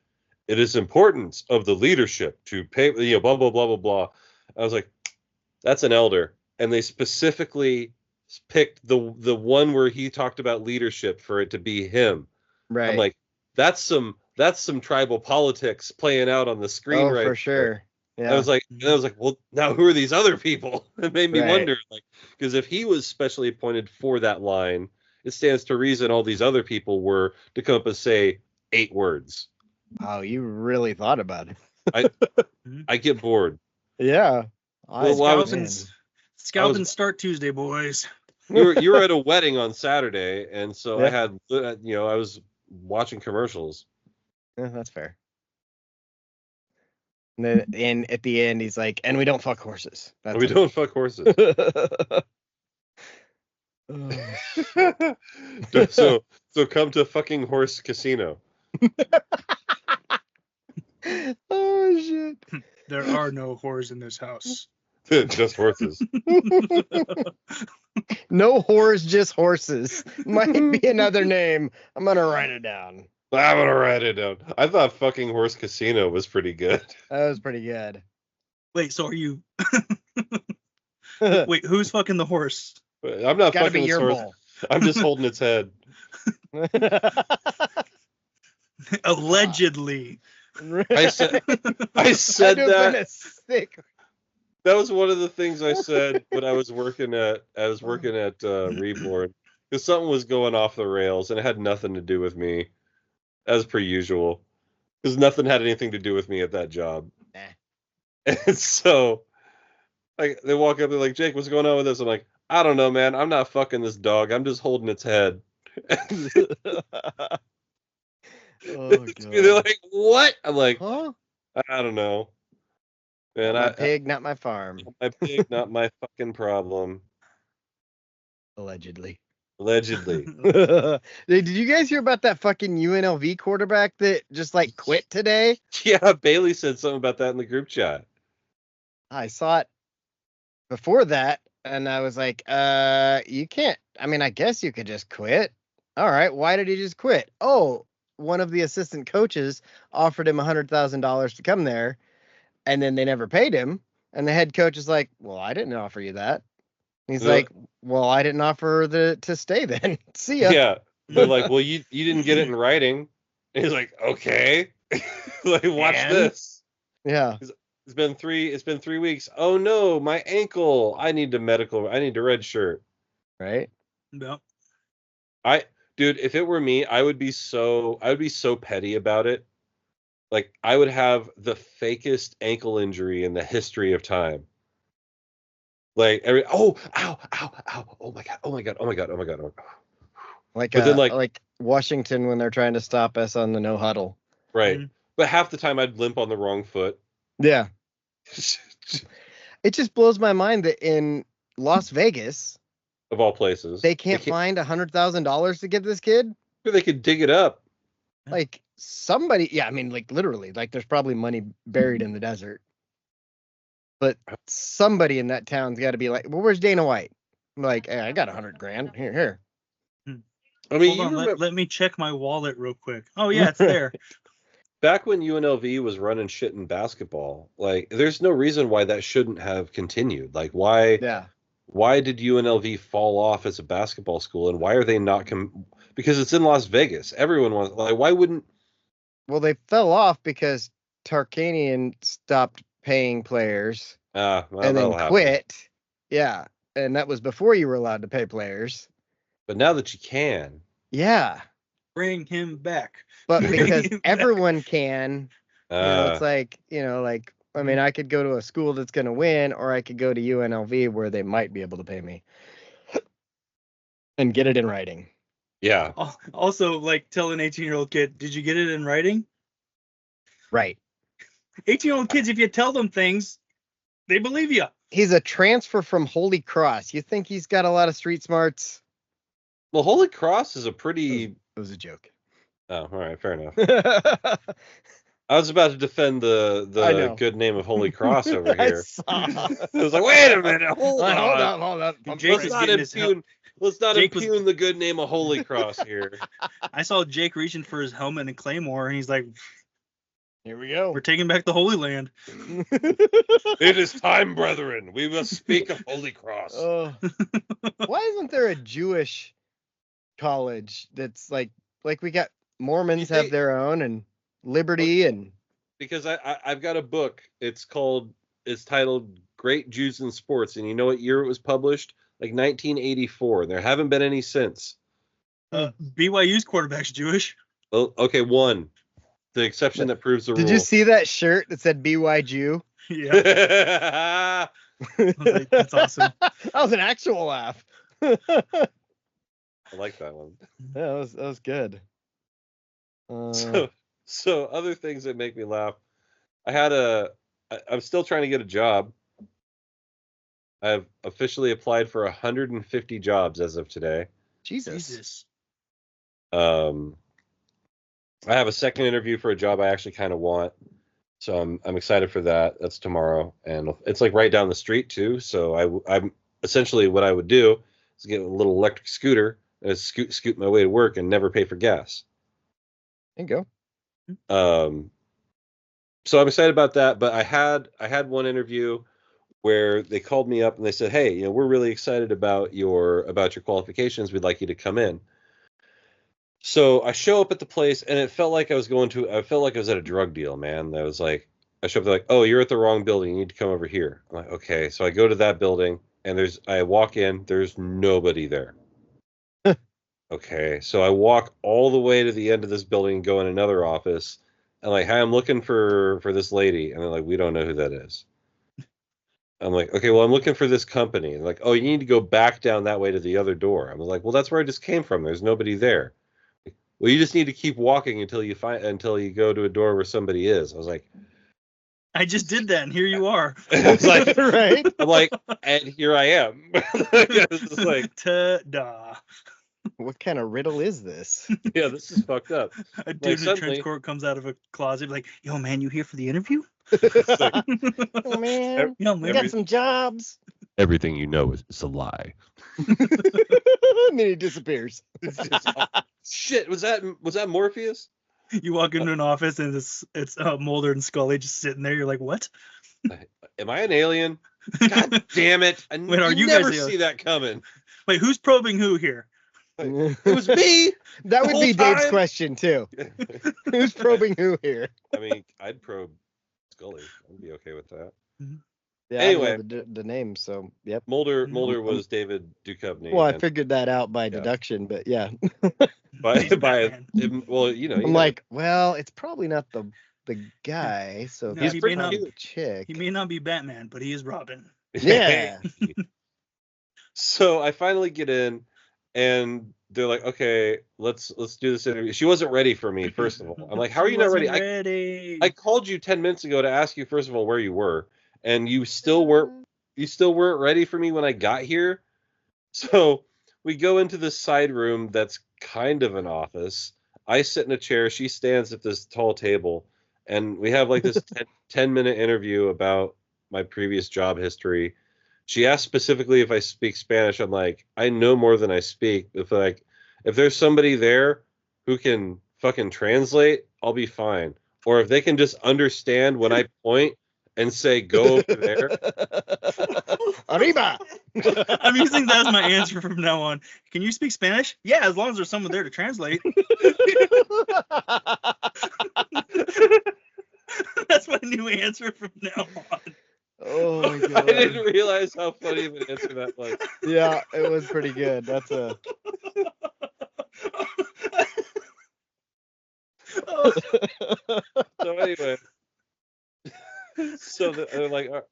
it is importance of the leadership to pay, you know, blah, blah, blah, blah, blah. I was like, that's an elder. And they specifically picked the one where he talked about leadership for it to be him.
Right.
I'm like, that's some tribal politics playing out on the screen, right?
For sure. Yeah.
I was like, well, now who are these other people? It made me wonder, like, because if he was specially appointed for that line, it stands to reason all these other people were to come up and say 8 words.
Oh, you really thought about it.
I get bored.
Yeah.
Scalping start Tuesday, boys.
You were at a wedding on Saturday, and so I had, you know, I was watching commercials.
Yeah, that's fair. And at the end, he's like, and we don't fuck horses.
Don't fuck horses. so come to fucking horse casino.
Oh shit.
There are no whores in this house.
Just horses.
No whores, just horses. Might be another name. I'm gonna write it down.
I'm gonna write it down. I thought fucking horse casino was pretty good.
That was pretty good.
Wait, so are you? Wait, who's fucking the horse?
I'm not
Gotta
fucking
be
this
your
horse.
ball.
I'm just holding its head.
Allegedly.
I said that.
Sick.
That was one of the things I said when I was working at Reborn, because something was going off the rails and it had nothing to do with me, as per usual, because nothing had anything to do with me at that job. And so, like, they walk up, they're like, "Jake, what's going on with this?" I'm like, "I don't know, man. I'm not fucking this dog. I'm just holding its head." They're like, "What?" I'm like,
huh?
I don't know. Man,
my pig, not my farm.
My pig, not my fucking problem.
Allegedly.
Did
you guys hear about that fucking UNLV quarterback that just like quit today?
Yeah, Bailey said something about that in the group chat.
I saw it before that, and I was like, you can't. I mean, I guess you could just quit. All right, why did he just quit? Oh, one of the assistant coaches offered him $100,000 to come there, and then they never paid him. And the head coach is like, well, I didn't offer you that. He's like, well, I didn't offer to stay then. See ya.
Yeah. They're like, well, you didn't get it in writing. And he's like, okay. Like, watch this.
Yeah.
It's been 3 weeks. Oh no, my ankle. I need a red shirt.
Right.
No.
Dude, if it were me, I would be so petty about it. Like, I would have the fakest ankle injury in the history of time. Like, ow, ow, ow, oh my god, oh my god, oh my god, oh my god, oh my god.
Like,
But then,
like Washington when they're trying to stop us on the no huddle.
Right. Mm-hmm. But half the time I'd limp on the wrong foot.
Yeah. It just blows my mind that in Las Vegas,
of all places,
they can't find $100,000 to give this kid.
They could dig it up.
Like, somebody, yeah, I mean, like, literally, like, there's probably money buried in the desert. But somebody in that town's got to be like, well, where's Dana White? I'm like, hey, I got $100,000 here.
I mean,
hold on, let me check my wallet real quick. Oh yeah, it's there.
Back when UNLV was running shit in basketball, like, there's no reason why that shouldn't have continued. Like, why?
Yeah.
Why did UNLV fall off as a basketball school, and why are they not? Because it's in Las Vegas. Everyone wants. Like, why wouldn't?
Well, they fell off because Tarkanian stopped paying players
Well,
and then quit. Yeah, and that was before you were allowed to pay players.
But now that you can.
Yeah.
Bring him back.
But because everyone can, it's like, like, I mean, I could go to a school that's going to win, or I could go to UNLV where they might be able to pay me and get it in writing.
Yeah.
Also, like, tell an 18-year-old kid, did you get it in writing?
Right.
18-year-old kids, if you tell them things, they believe you.
He's a transfer from Holy Cross. You think he's got a lot of street smarts?
Well, Holy Cross is a pretty...
It was a joke.
Oh, all right, fair enough. I was about to defend the good name of Holy Cross over here. I was like, wait a minute, hold on. Let's not impugn the good name of Holy Cross here.
I saw Jake reaching for his helmet and claymore, and he's like,
here we go.
We're taking back the Holy Land.
It is time, brethren. We must speak of Holy Cross.
Why isn't there a Jewish college that's like we got Mormons have their own, and Liberty, and
because I've got a book. It's titled Great Jews in Sports, and you know what year it was published? Like 1984. There haven't been any since.
BYU's quarterback's Jewish.
Well, okay, one. The exception that proves the rule.
Did you see that shirt that said BY Jew?
Yeah. Like, that's awesome.
That was an actual laugh.
I like that one.
Yeah, that was good.
So other things that make me laugh. I'm still trying to get a job. I've officially applied for 150 jobs as of today.
Jesus.
I have a second interview for a job I actually kind of want. So I'm excited for that. That's tomorrow. And it's like right down the street too. So I'm essentially, what I would do is get a little electric scooter and scoot my way to work and never pay for gas.
There you
go. So I'm excited about that, but I had one interview where they called me up and they said, "Hey, we're really excited about your qualifications. We'd like you to come in." So I show up at the place, and it felt like I was at a drug deal, man. I was like, I show up, they're like, "Oh, you're at the wrong building. You need to come over here." I'm like, "Okay." So I go to that building, and I walk in, there's nobody there. Okay, so I walk all the way to the end of this building, go in another office, and like, "Hi, I'm looking for this lady," and they're like, "We don't know who that is." I'm like, "Okay, well, I'm looking for this company." And they're like, "Oh, you need to go back down that way to the other door." I'm like, "Well, that's where I just came from. There's nobody there." "Well, you just need to keep walking until you go to a door where somebody is." I was like,
"I just did that, and here you are."
It's like, right? I'm like, and here I am. It's like,
ta-da.
What kind of riddle is this?
Yeah, this is fucked up.
A dude in a trench coat comes out of a closet, like, "Yo, man, you here for the interview?"
Like, "Oh, man, we got some jobs."
Everything you know is a lie.
And then he disappears.
Shit, was that Morpheus?
You walk into an office and it's Mulder and Scully just sitting there. You're like, "What?
Am I an alien? God damn it!
Wait, are you
never
guys
see that coming."
Wait, who's probing who here?
It was me.
That would
whole
be Dave's
time?
question too. Who's probing who here?
I mean, I'd probe Scully. I'd be okay with that.
Yeah,
Anyway.
I don't know the name, so yep.
Mulder was David Duchovny.
Well, I figured that out by deduction, but yeah.
Well, you know.
I'm like, well, it's probably not the guy, so
No,
he's
he
pretty
may not-
chick.
He may not be Batman, but he is Robin.
Yeah.
So I finally get in, and they're like, "Okay, let's do this interview." She wasn't ready for me, first of all. I'm like, "How are you not ready?" I called you 10 minutes ago to ask you, first of all, where you were, and you still weren't ready for me when I got here. So we go into this side room that's kind of an office. I sit in a chair. She stands at this tall table, and we have like this 10-minute interview about my previous job history. She asked specifically if I speak Spanish. I'm like, I know more than I speak. If there's somebody there who can fucking translate, I'll be fine. Or if they can just understand when I point and say, go over there.
Arriba!
I'm using that as my answer from now on. Can you speak Spanish? Yeah, as long as there's someone there to translate. That's my new answer from now on.
Oh my god.
I didn't realize how funny of an answer that was.
Yeah, it was pretty good. That's a
So anyway, they're like, all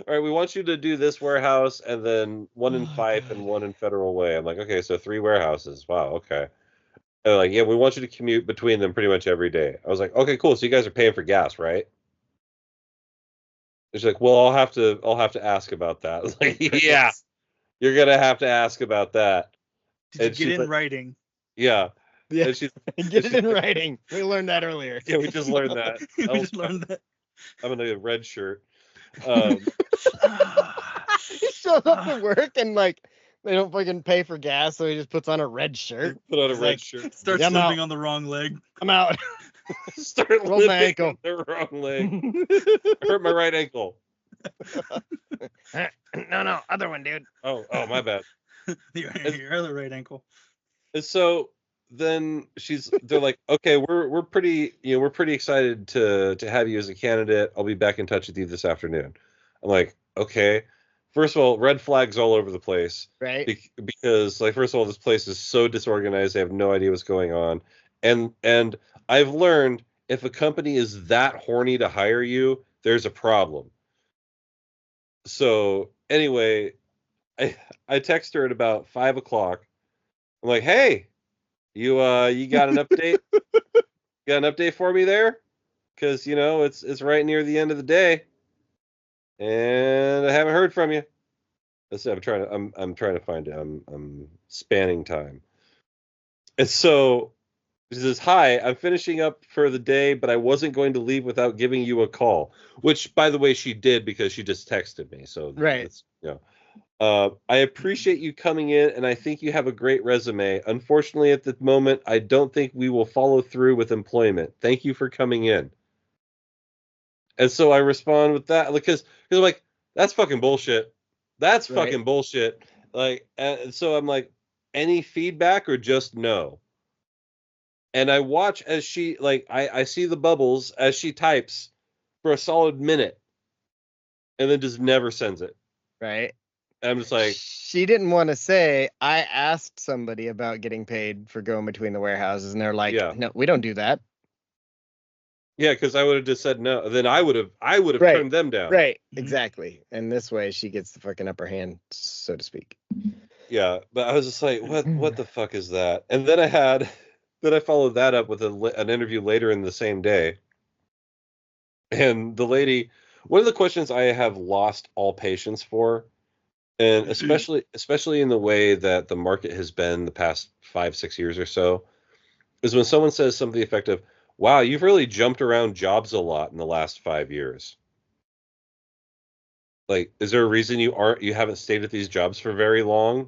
right, we want you to do this warehouse and then one in Fife and one in Federal Way. I'm like, okay, so 3 warehouses. Wow, okay. And they're like, yeah, we want you to commute between them pretty much every day. I was like, okay, cool. So you guys are paying for gas, right? She's like, well, I'll have to ask about that. I was like, yeah, you're gonna have to ask about that.
Did you get in writing?
Yeah.
yeah.
And she's,
Get it in writing. We learned that earlier.
yeah, we just learned that.
We just learned that.
I'm gonna get a red shirt.
He shows up to work and like they don't fucking pay for gas, so he just puts on a red shirt.
Put on a
He's
red
like,
shirt.
Starts
I'm
limping
out.
on the wrong leg.
I'm out.
Start
Roll my
limping
ankle.
on the wrong leg. I hurt my right ankle.
No, other one, dude.
Oh, my bad.
Your other right ankle.
And so then they're like, okay, we're pretty excited to have you as a candidate. I'll be back in touch with you this afternoon. I'm like, okay. First of all, red flags all over the place.
Right.
Because like, first of all, this place is so disorganized. They have no idea what's going on. And I've learned if a company is that horny to hire you, there's a problem. So anyway, I text her at about 5 o'clock. I'm like, hey, you got an update? Got an update for me there? Because it's right near the end of the day, and I haven't heard from you. I'm trying to find it. I'm spanning time. And so she says, hi, I'm finishing up for the day, but I wasn't going to leave without giving you a call. Which, by the way, she did because she just texted me. So
right.
I appreciate you coming in, and I think you have a great resume. Unfortunately, at the moment, I don't think we will follow through with employment. Thank you for coming in. And so I respond with that because I'm like, that's fucking bullshit. That's fucking bullshit. Like, and so I'm like, any feedback or just no? And I watch as she, like, I see the bubbles as she types for a solid minute and then just never sends it.
Right.
And I'm just like,
she didn't want to say, I asked somebody about getting paid for going between the warehouses, and they're like, no, we don't do that.
Yeah, because I would have just said no. Then I would have turned them down.
Right, exactly. And this way she gets the fucking upper hand, so to speak.
Yeah, but I was just like, what the fuck is that? And then I followed that up with an interview later in the same day. And the lady, one of the questions I have lost all patience for, and especially in the way that the market has been the past 5-6 years or so, is when someone says something effective, wow, you've really jumped around jobs a lot in the last 5 years. Like, is there a reason you haven't stayed at these jobs for very long?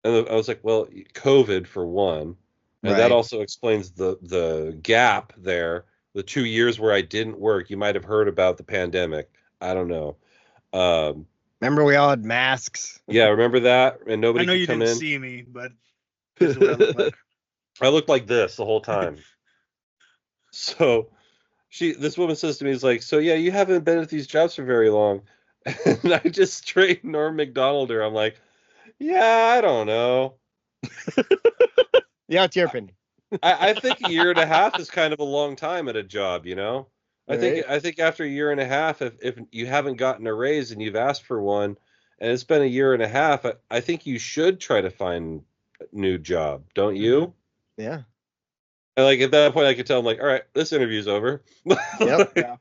And I was like, well, COVID for one. And that also explains the gap there, the 2 years where I didn't work. You might have heard about the pandemic. I don't know.
Remember we all had masks?
Yeah, remember that? And nobody
I know
could
you
come
didn't
in.
see me, but This is what I look like.
I looked like this the whole time. So this woman says to me, "Is like, so yeah, you haven't been at these jobs for very long," and I just straight Norm Macdonald her. I'm like, yeah, I don't know.
Yeah, what's your opinion?
I think a year and a half is kind of a long time at a job, you know. I think after a year and a half, if you haven't gotten a raise and you've asked for one, and it's been a year and a half, I think you should try to find a new job, don't you?
Yeah.
And like at that point, I could tell them like, all right, this interview's over.
Yep.
Yeah.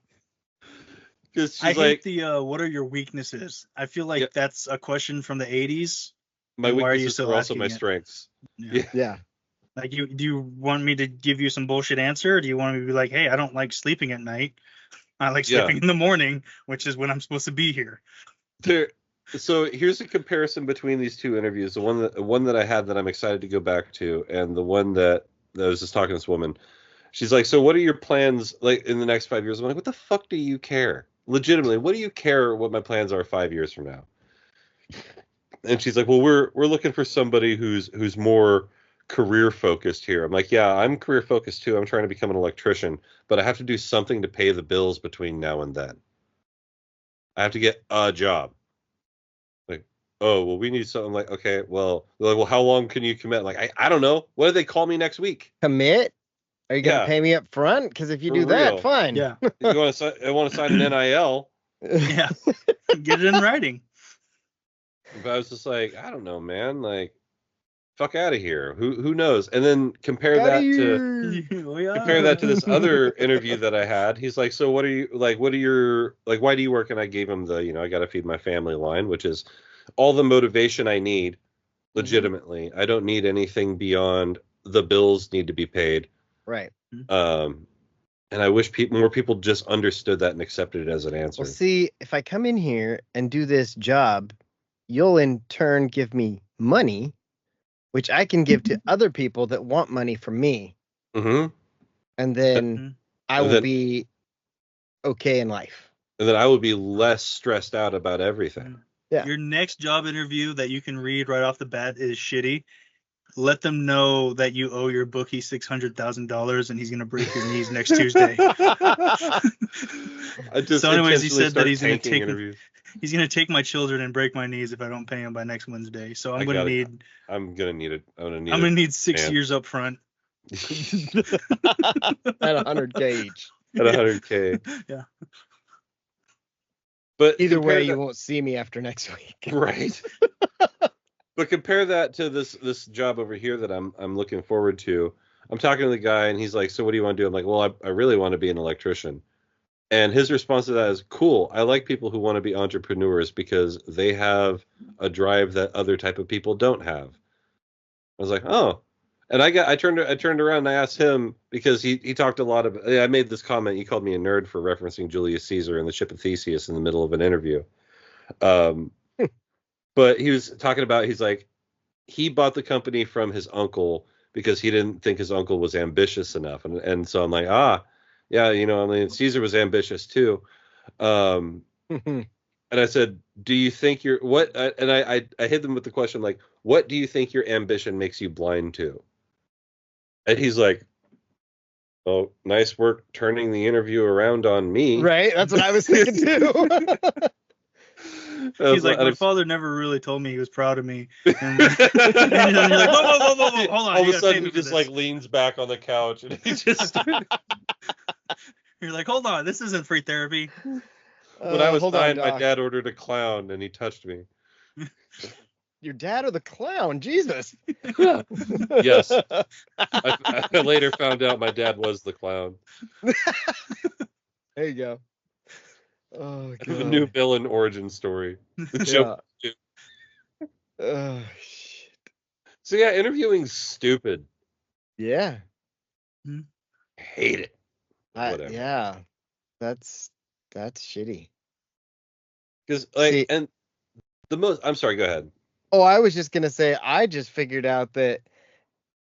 Because she's
I
like,
hate the what are your weaknesses? I feel like that's a question from the 80s.
my
Why are you
weaknesses
still
are also
asking
my
it?
strengths.
Yeah.
Like, do you want me to give you some bullshit answer? Or do you want me to be like, hey, I don't like sleeping at night. I like
Yeah.
sleeping in the morning, which is when I'm supposed to be here.
So here's a comparison between these two interviews. The one that I had that I'm excited to go back to, and the one that I was just talking to this woman. She's like, so what are your plans like in the next 5 years? I'm like, what the fuck do you care? Legitimately, what do you care what my plans are 5 years from now? And she's like, well, we're looking for somebody who's more career focused here. I'm like, yeah, I'm career focused too. I'm trying to become an electrician, but I have to do something to pay the bills between now and then. I have to get a job. Like, oh, well, we need something. Like, okay, well, they're like, well, how long can you commit? Like, I don't know. What do they call me next week?
Commit? Are you gonna
Yeah.
pay me up front? Because if you
For
do that,
real.
fine.
Yeah.
If you want to, I want to sign an NIL.
Yeah. Get it in writing.
But I was just like, I don't know, man. Like, fuck out of here. Who knows? And then compare that to this other interview that I had. He's like, so what are you like? What are your like? Why do you work? And I gave him the, I got to feed my family line, which is all the motivation I need. Legitimately, I don't need anything beyond the bills need to be paid.
Right.
And I wish more people just understood that and accepted it as an answer.
Well, see, if I come in here and do this job, you'll in turn give me money, which I can give to other people that want money from me.
Mm-hmm.
And then I will be okay in life.
And then I will be less stressed out about everything.
Yeah.
Your next job interview that you can read right off the bat is shitty. Let them know that you owe your bookie $600,000 and he's going to break your knees next Tuesday. So anyways, he said that he's going to take my children and break my knees if I don't pay him by next Wednesday. So I'm going to need 6 years up front.
At 100K each.
At 100K.
Yeah.
But
either way, you won't see me after next week.
Right. But compare that to this job over here that I'm looking forward to. I'm talking to the guy and he's like, so what do you want to do? I'm like, well, I really want to be an electrician. And his response to that is, cool. I like people who want to be entrepreneurs because they have a drive that other type of people don't have. I was like, oh. And I turned around and I asked him because he talked a lot of. I made this comment. He called me a nerd for referencing Julius Caesar and the ship of Theseus in the middle of an interview. But he was talking about. He's like, he bought the company from his uncle because he didn't think his uncle was ambitious enough. And so I'm like, yeah, Caesar was ambitious too. And I said, do you think you're what? And I hit them with the question like, what do you think your ambition makes you blind to? And he's like, oh, nice work turning the interview around on me.
Right. That's what I was thinking too.
He's like, my father never really told me he was proud of me. And then you're like, whoa, hold on.
All of a sudden he just like leans back on the couch and he just.
You're like, hold on, this isn't free therapy.
When I was 9, my dad ordered a clown and he touched me.
Your dad or the clown? Jesus.
Yes. I later found out my dad was the clown.
There you go. Oh, God.
The new villain origin story. The joke.
Oh, shit.
So yeah, interviewing's stupid.
Yeah.
I hate it. Whatever.
Yeah. That's shitty.
Because I'm sorry, go ahead.
Oh, I was just gonna say I just figured out that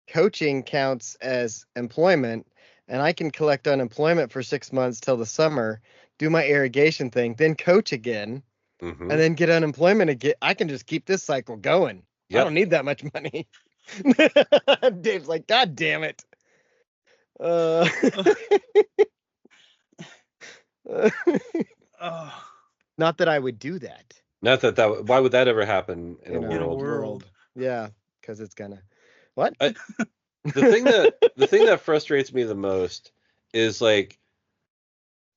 coaching counts as employment, and I can collect unemployment for 6 months till the summer, do my irrigation thing, then coach again, and then get unemployment again. I can just keep this cycle going. Yep. I don't need that much money. Dave's like, God damn it. Uh,
Oh,
not that I would do that
Not that why would that ever happen in a
in
world?
world.
Yeah, because it's gonna. What?
The thing that frustrates me the most is like,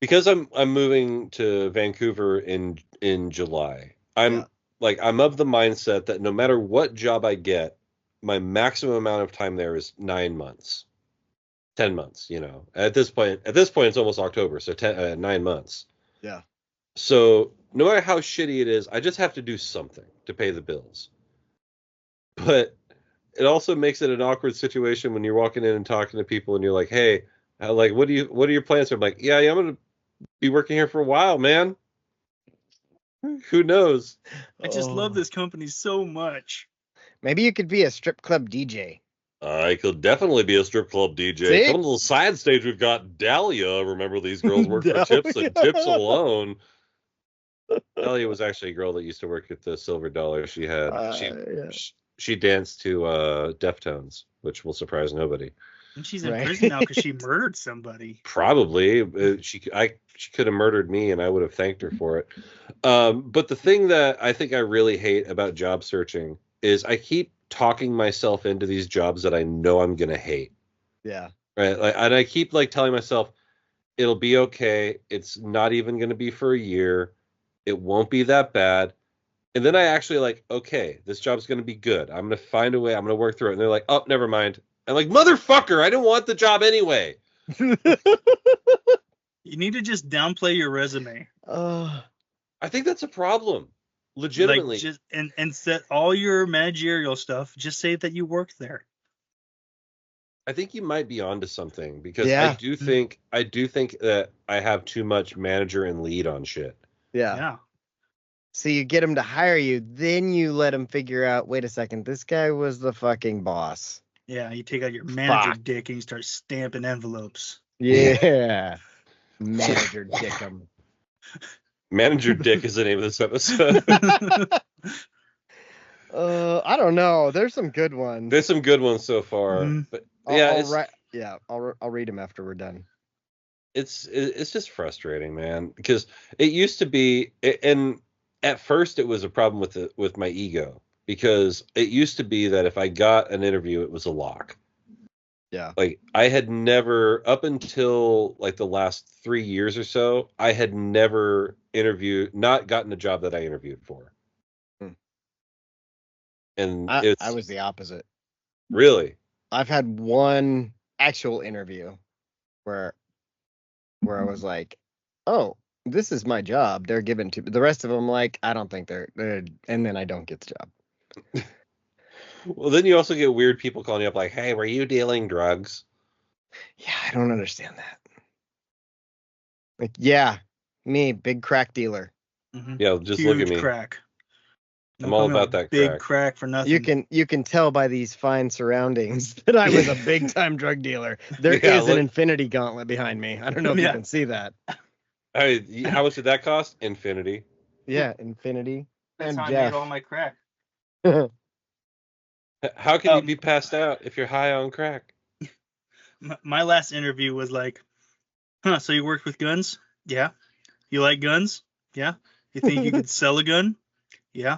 because I'm moving to Vancouver in July. I'm of the mindset that no matter what job I get, my maximum amount of time there is 9 months. 10 months, At this point it's almost October, so 9 months.
Yeah.
So no matter how shitty it is, I just have to do something to pay the bills. But it also makes it an awkward situation when you're walking in and talking to people and you're like, hey, like, what are your plans? I'm like, yeah, I'm gonna be working here for a while, man. Who knows?
I just love this company so much.
Maybe you could be a strip club DJ.
I could definitely be a strip club DJ.
See?
Come to the side stage. We've got Dahlia. Remember, these girls work for tips and tips alone. Dahlia was actually a girl that used to work at the Silver Dollar. She danced to Deftones, which will surprise nobody.
And she's in prison now because she murdered somebody.
Probably. She could have murdered me and I would have thanked her for it. But the thing that I think I really hate about job searching is I keep talking myself into these jobs that I know I'm going to hate.
Yeah.
Right. And I keep telling myself, it'll be okay. It's not even going to be for a year. It won't be that bad. And then I actually okay, this job's going to be good. I'm going to find a way. I'm going to work through it. And they're like, oh, never mind. I'm like, motherfucker, I didn't want the job anyway.
You need to just downplay your resume.
I think that's a problem. Legitimately.
Just and set all your managerial stuff. Just say that you worked there.
I think you might be onto something because I do think that I have too much manager and lead on shit.
Yeah. So you get them to hire you, then you let them figure out, wait a second, this guy was the fucking boss.
Yeah, you take out your manager dick and you start stamping envelopes.
Yeah. Manager dickum.
Manager Dick is the name of this episode.
I don't know. There's some good ones.
There's some good ones so far.
Mm-hmm.
But
I'll read them after we're done.
It's just frustrating, man, because it used to be, and at first it was a problem with my ego, because it used to be that if I got an interview, it was a lock.
Yeah.
I had never, up until the last 3 years or so, I had never not gotten a job that I interviewed for. And
I was the opposite.
Really?
I've had one actual interview where I was like, oh, this is my job. They're given to the rest of them. I don't think they're, and then I don't get the job.
Well, then you also get weird people calling you up like, hey, were you dealing drugs?
Yeah, I don't understand that. Yeah, me, big crack dealer.
Mm-hmm.
Yeah, just
Huge
look at me.
Crack.
I'm all about that
big crack for nothing.
You can tell by these fine surroundings that I was a big time drug dealer. There is an infinity gauntlet behind me. I don't know if you can see that.
How much did that cost? Infinity.
Yeah, infinity.
That's
and
how
Jeff.
I made all my crack.
How can you be passed out if you're high on crack?
My last interview was like, so you worked with guns? Yeah. You like guns? Yeah. You think you could sell a gun? Yeah.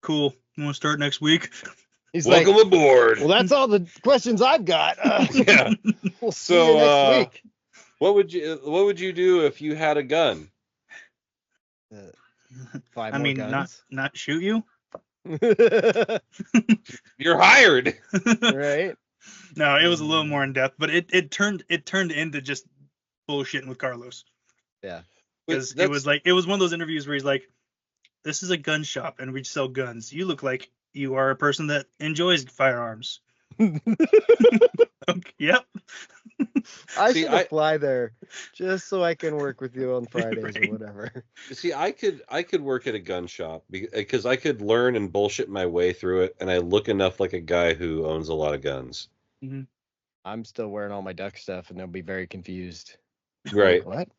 Cool. You want to start next week?
He's
welcome aboard.
Well, that's all the questions I've got.
Yeah.
We'll see you next week.
What would you do if you had a gun?
Five more guns.
not shoot you.
You're hired.
Right.
No, it was a little more in depth, but it turned into just bullshitting with Carlos.
Yeah.
Because it was one of those interviews where he's like, this is a gun shop and we sell guns. You look like you are a person that enjoys firearms. Okay, yep.
I should fly there just so I can work with you on Fridays
right.
or whatever.
See, I could work at a gun shop because I could learn and bullshit my way through it, and I look enough like a guy who owns a lot of guns.
Mm-hmm.
I'm still wearing all my duck stuff, and they'll be very confused.
Right.
Like, what?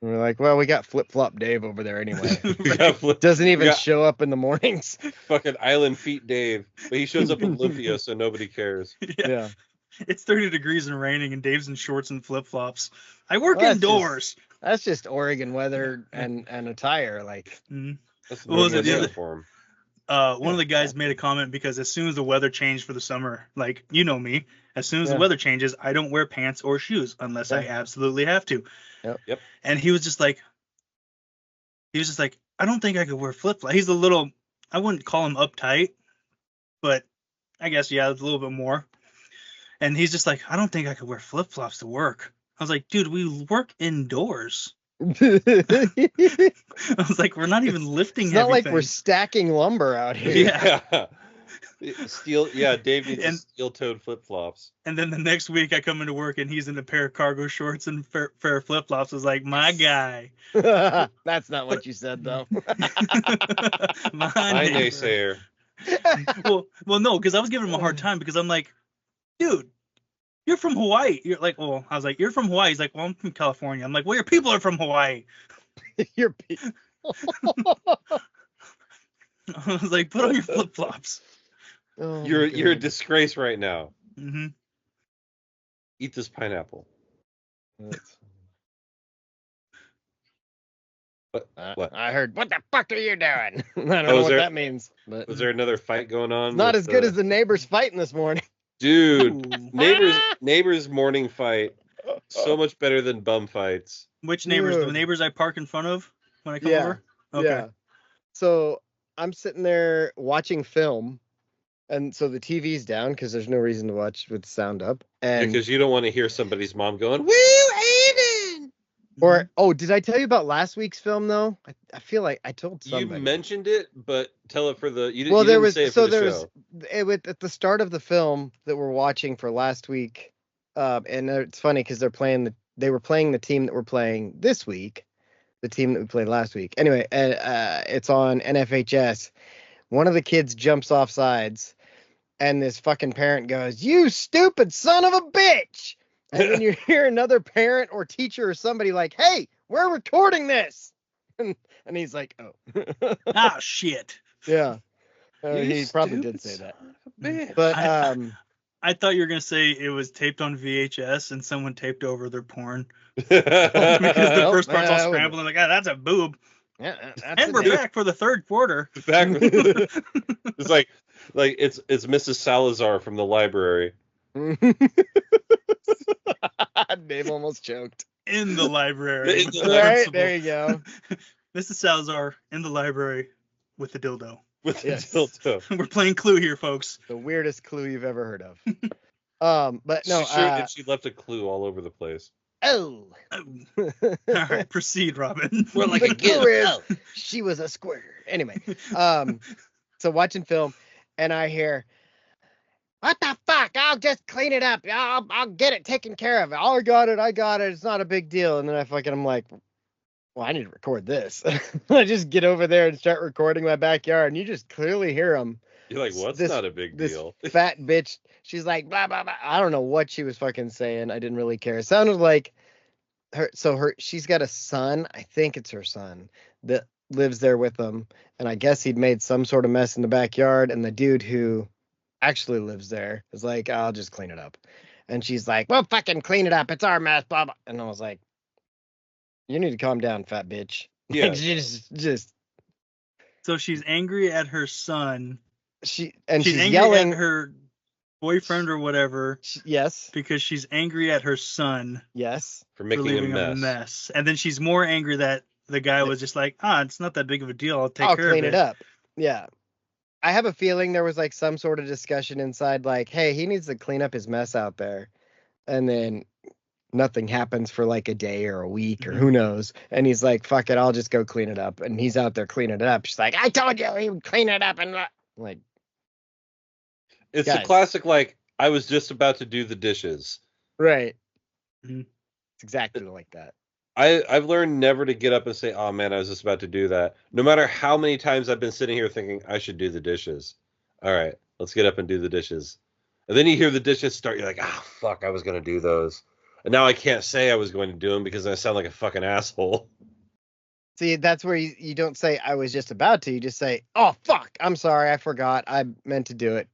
And we're like, well, we got Flip Flop Dave over there anyway.
We got
Doesn't
we
even
got
show up in the mornings.
fucking Island Feet Dave, but he shows up in Olympia, so nobody cares.
Yeah.
It's 30 degrees and raining, and Dave's in shorts and flip flops. I work
Well, that's
indoors.
That's just Oregon weather and attire. Like,
Mhm.
That's the
What was it,
Northwest
the other-
uniform.
One of the guys made a comment because as soon as the weather changed for the summer, like, you know me, as soon as the
Yeah.
weather changes, I don't wear pants or shoes unless I absolutely have to.
Yep.
And he was just like, I don't think I could wear flip flops. He's a little, I wouldn't call him uptight, but I guess, yeah, it's a little bit more. And he's just like, I don't think I could wear flip flops to work. I was like, dude, we work indoors. I was like, we're not even lifting
it's not
heavy
like we're
things.
stacking lumber out here.
Yeah.
Dave needs
And-
steel-toed flip-flops.
And then the next week I come into work and he's in a pair of cargo shorts and pair of flip flops. I was like, my guy.
That's not what you said, though.
My
Hi,
neighbor.
naysayer.
Well, no, because I was giving him a hard time because I'm like, dude, you're from Hawaii. You're like, well, I was like, you're from Hawaii. He's like, well, I'm from California. I'm like, well, your people are from Hawaii.
You're
I was like, put on your flip flops.
Oh,
You're
my
a
God.
disgrace right now.
Hmm.
Eat this pineapple. What?
I heard, what the fuck are you doing? I don't
Oh,
know
is
what
there-
that means. But
Was there another fight going on?
not
with
as good
the-
as the neighbors fighting this morning.
Dude, neighbors morning fight. So much better than bum fights.
Which neighbors? The
Dude.
neighbors I park in front of when I come
Yeah.
over? Okay.
Yeah. So I'm sitting there watching film, and so the TV's down because there's no reason to watch with the sound up. And
Because you don't want to hear somebody's mom going, "Woo, Aiden!"
or did I tell you about last week's film though? I feel like I told somebody.
You mentioned it, but tell it for the. You,
Well,
you
there
didn't
was
say it
so
for the
there
show.
was it was at the start of the film that we're watching for last week, and it's funny because they were playing the team that we're playing this week, the team that we played last week. Anyway, it's on NFHS. One of the kids jumps off sides, and this fucking parent goes, "You stupid son of a bitch!" And then you hear another parent or teacher or somebody like, "Hey, we're recording this," and he's like, "Oh,
Ah, shit.
yeah."
You
He probably
stupid
did say that.
son of a bitch.
But
I thought you were gonna say it was taped on VHS and someone taped over their porn
because
because the
Nope,
first part's all
that would-
scrambling like, ah, that's a boob.
yeah, that's
And we're back for the third quarter.
back it's like it's Mrs. Salazar from the library.
Dave almost choked.
In the library.
In the
with the
Right,
principal.
there you go.
Mrs. Salazar in the library with the dildo.
With
Yes.
the dildo.
We're playing Clue here, folks.
The weirdest clue you've ever heard of. But no,
And she left a clue all over the place.
oh.
Oh. All right, proceed, Robin.
We're like
The
a kid.
clue is she was a squirter. Anyway, so watching film, and I hear, "What the fuck? I'll just clean it up. I'll get it taken care of. Oh, I got it. It's not a big deal." And then I'm like, well, I need to record this. I just get over there and start recording my backyard, and you just clearly hear them.
You're like, what's
This-
not a big
This
deal?
fat bitch, she's like, blah, blah, blah. I don't know what she was fucking saying. I didn't really care. It sounded like she's got a son. I think it's her son that lives there with them. And I guess he'd made some sort of mess in the backyard. And the dude who actually lives there is like, I'll just clean it up. And she's like, well, fucking clean it up. It's our mess, blah, blah. And I was like, you need to calm down, fat bitch.
Yeah.
Like, just
So she's angry at her son.
she's
She's angry
yelling.
at her boyfriend or whatever
Yes,
because she's angry at her son
yes.
For
for
making
leaving
a mess.
And then she's more angry that the guy was just like, it's not that big of a deal. I'll take
I'll
care
clean
of
it up. Yeah. I have a feeling there was like some sort of discussion inside, like, hey, he needs to clean up his mess out there. And then nothing happens for like a day or a week or who knows. And he's like, fuck it, I'll just go clean it up. And he's out there cleaning it up. She's like, I told you he would clean it up. And like,
It's
Guys.
a classic, like, I was just about to do the dishes.
right.
Mhm.
It's exactly like that.
I've learned never to get up and say, oh man, I was just about to do that. No matter how many times I've been sitting here thinking I should do the dishes. All right, let's get up and do the dishes. And then you hear the dishes start, you're like, fuck, I was going to do those. And now I can't say I was going to do them because I sound like a fucking asshole.
See, that's where you don't say I was just about to. You just say, oh fuck, I'm sorry, I forgot. I meant to do it.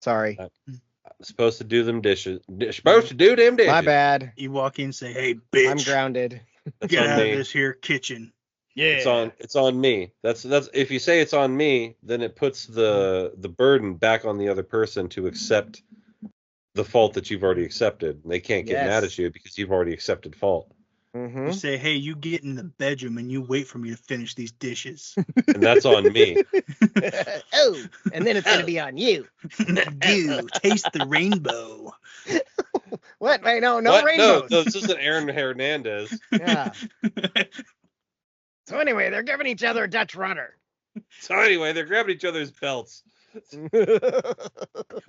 Sorry.
I'm supposed to do them dishes. Supposed to do them dishes.
My bad.
You walk in and say, "Hey, bitch,
I'm grounded.
That's
get
on
out
me.
of this here kitchen."
Yeah.
It's on me. That's if you say it's on me, then it puts the burden back on the other person to accept the fault that you've already accepted. And they can't get mad at you because you've already accepted fault.
Mm-hmm.
You say, "Hey, you get in the bedroom and you wait for me to finish these dishes."
And that's on me.
Oh, and then it's gonna be on you.
Goo, taste the rainbow.
What? Wait, no
What?
rainbows.
No, this isn't Aaron Hernandez.
Yeah. So anyway, they're giving each other a Dutch rudder.
So anyway, they're grabbing each other's belts.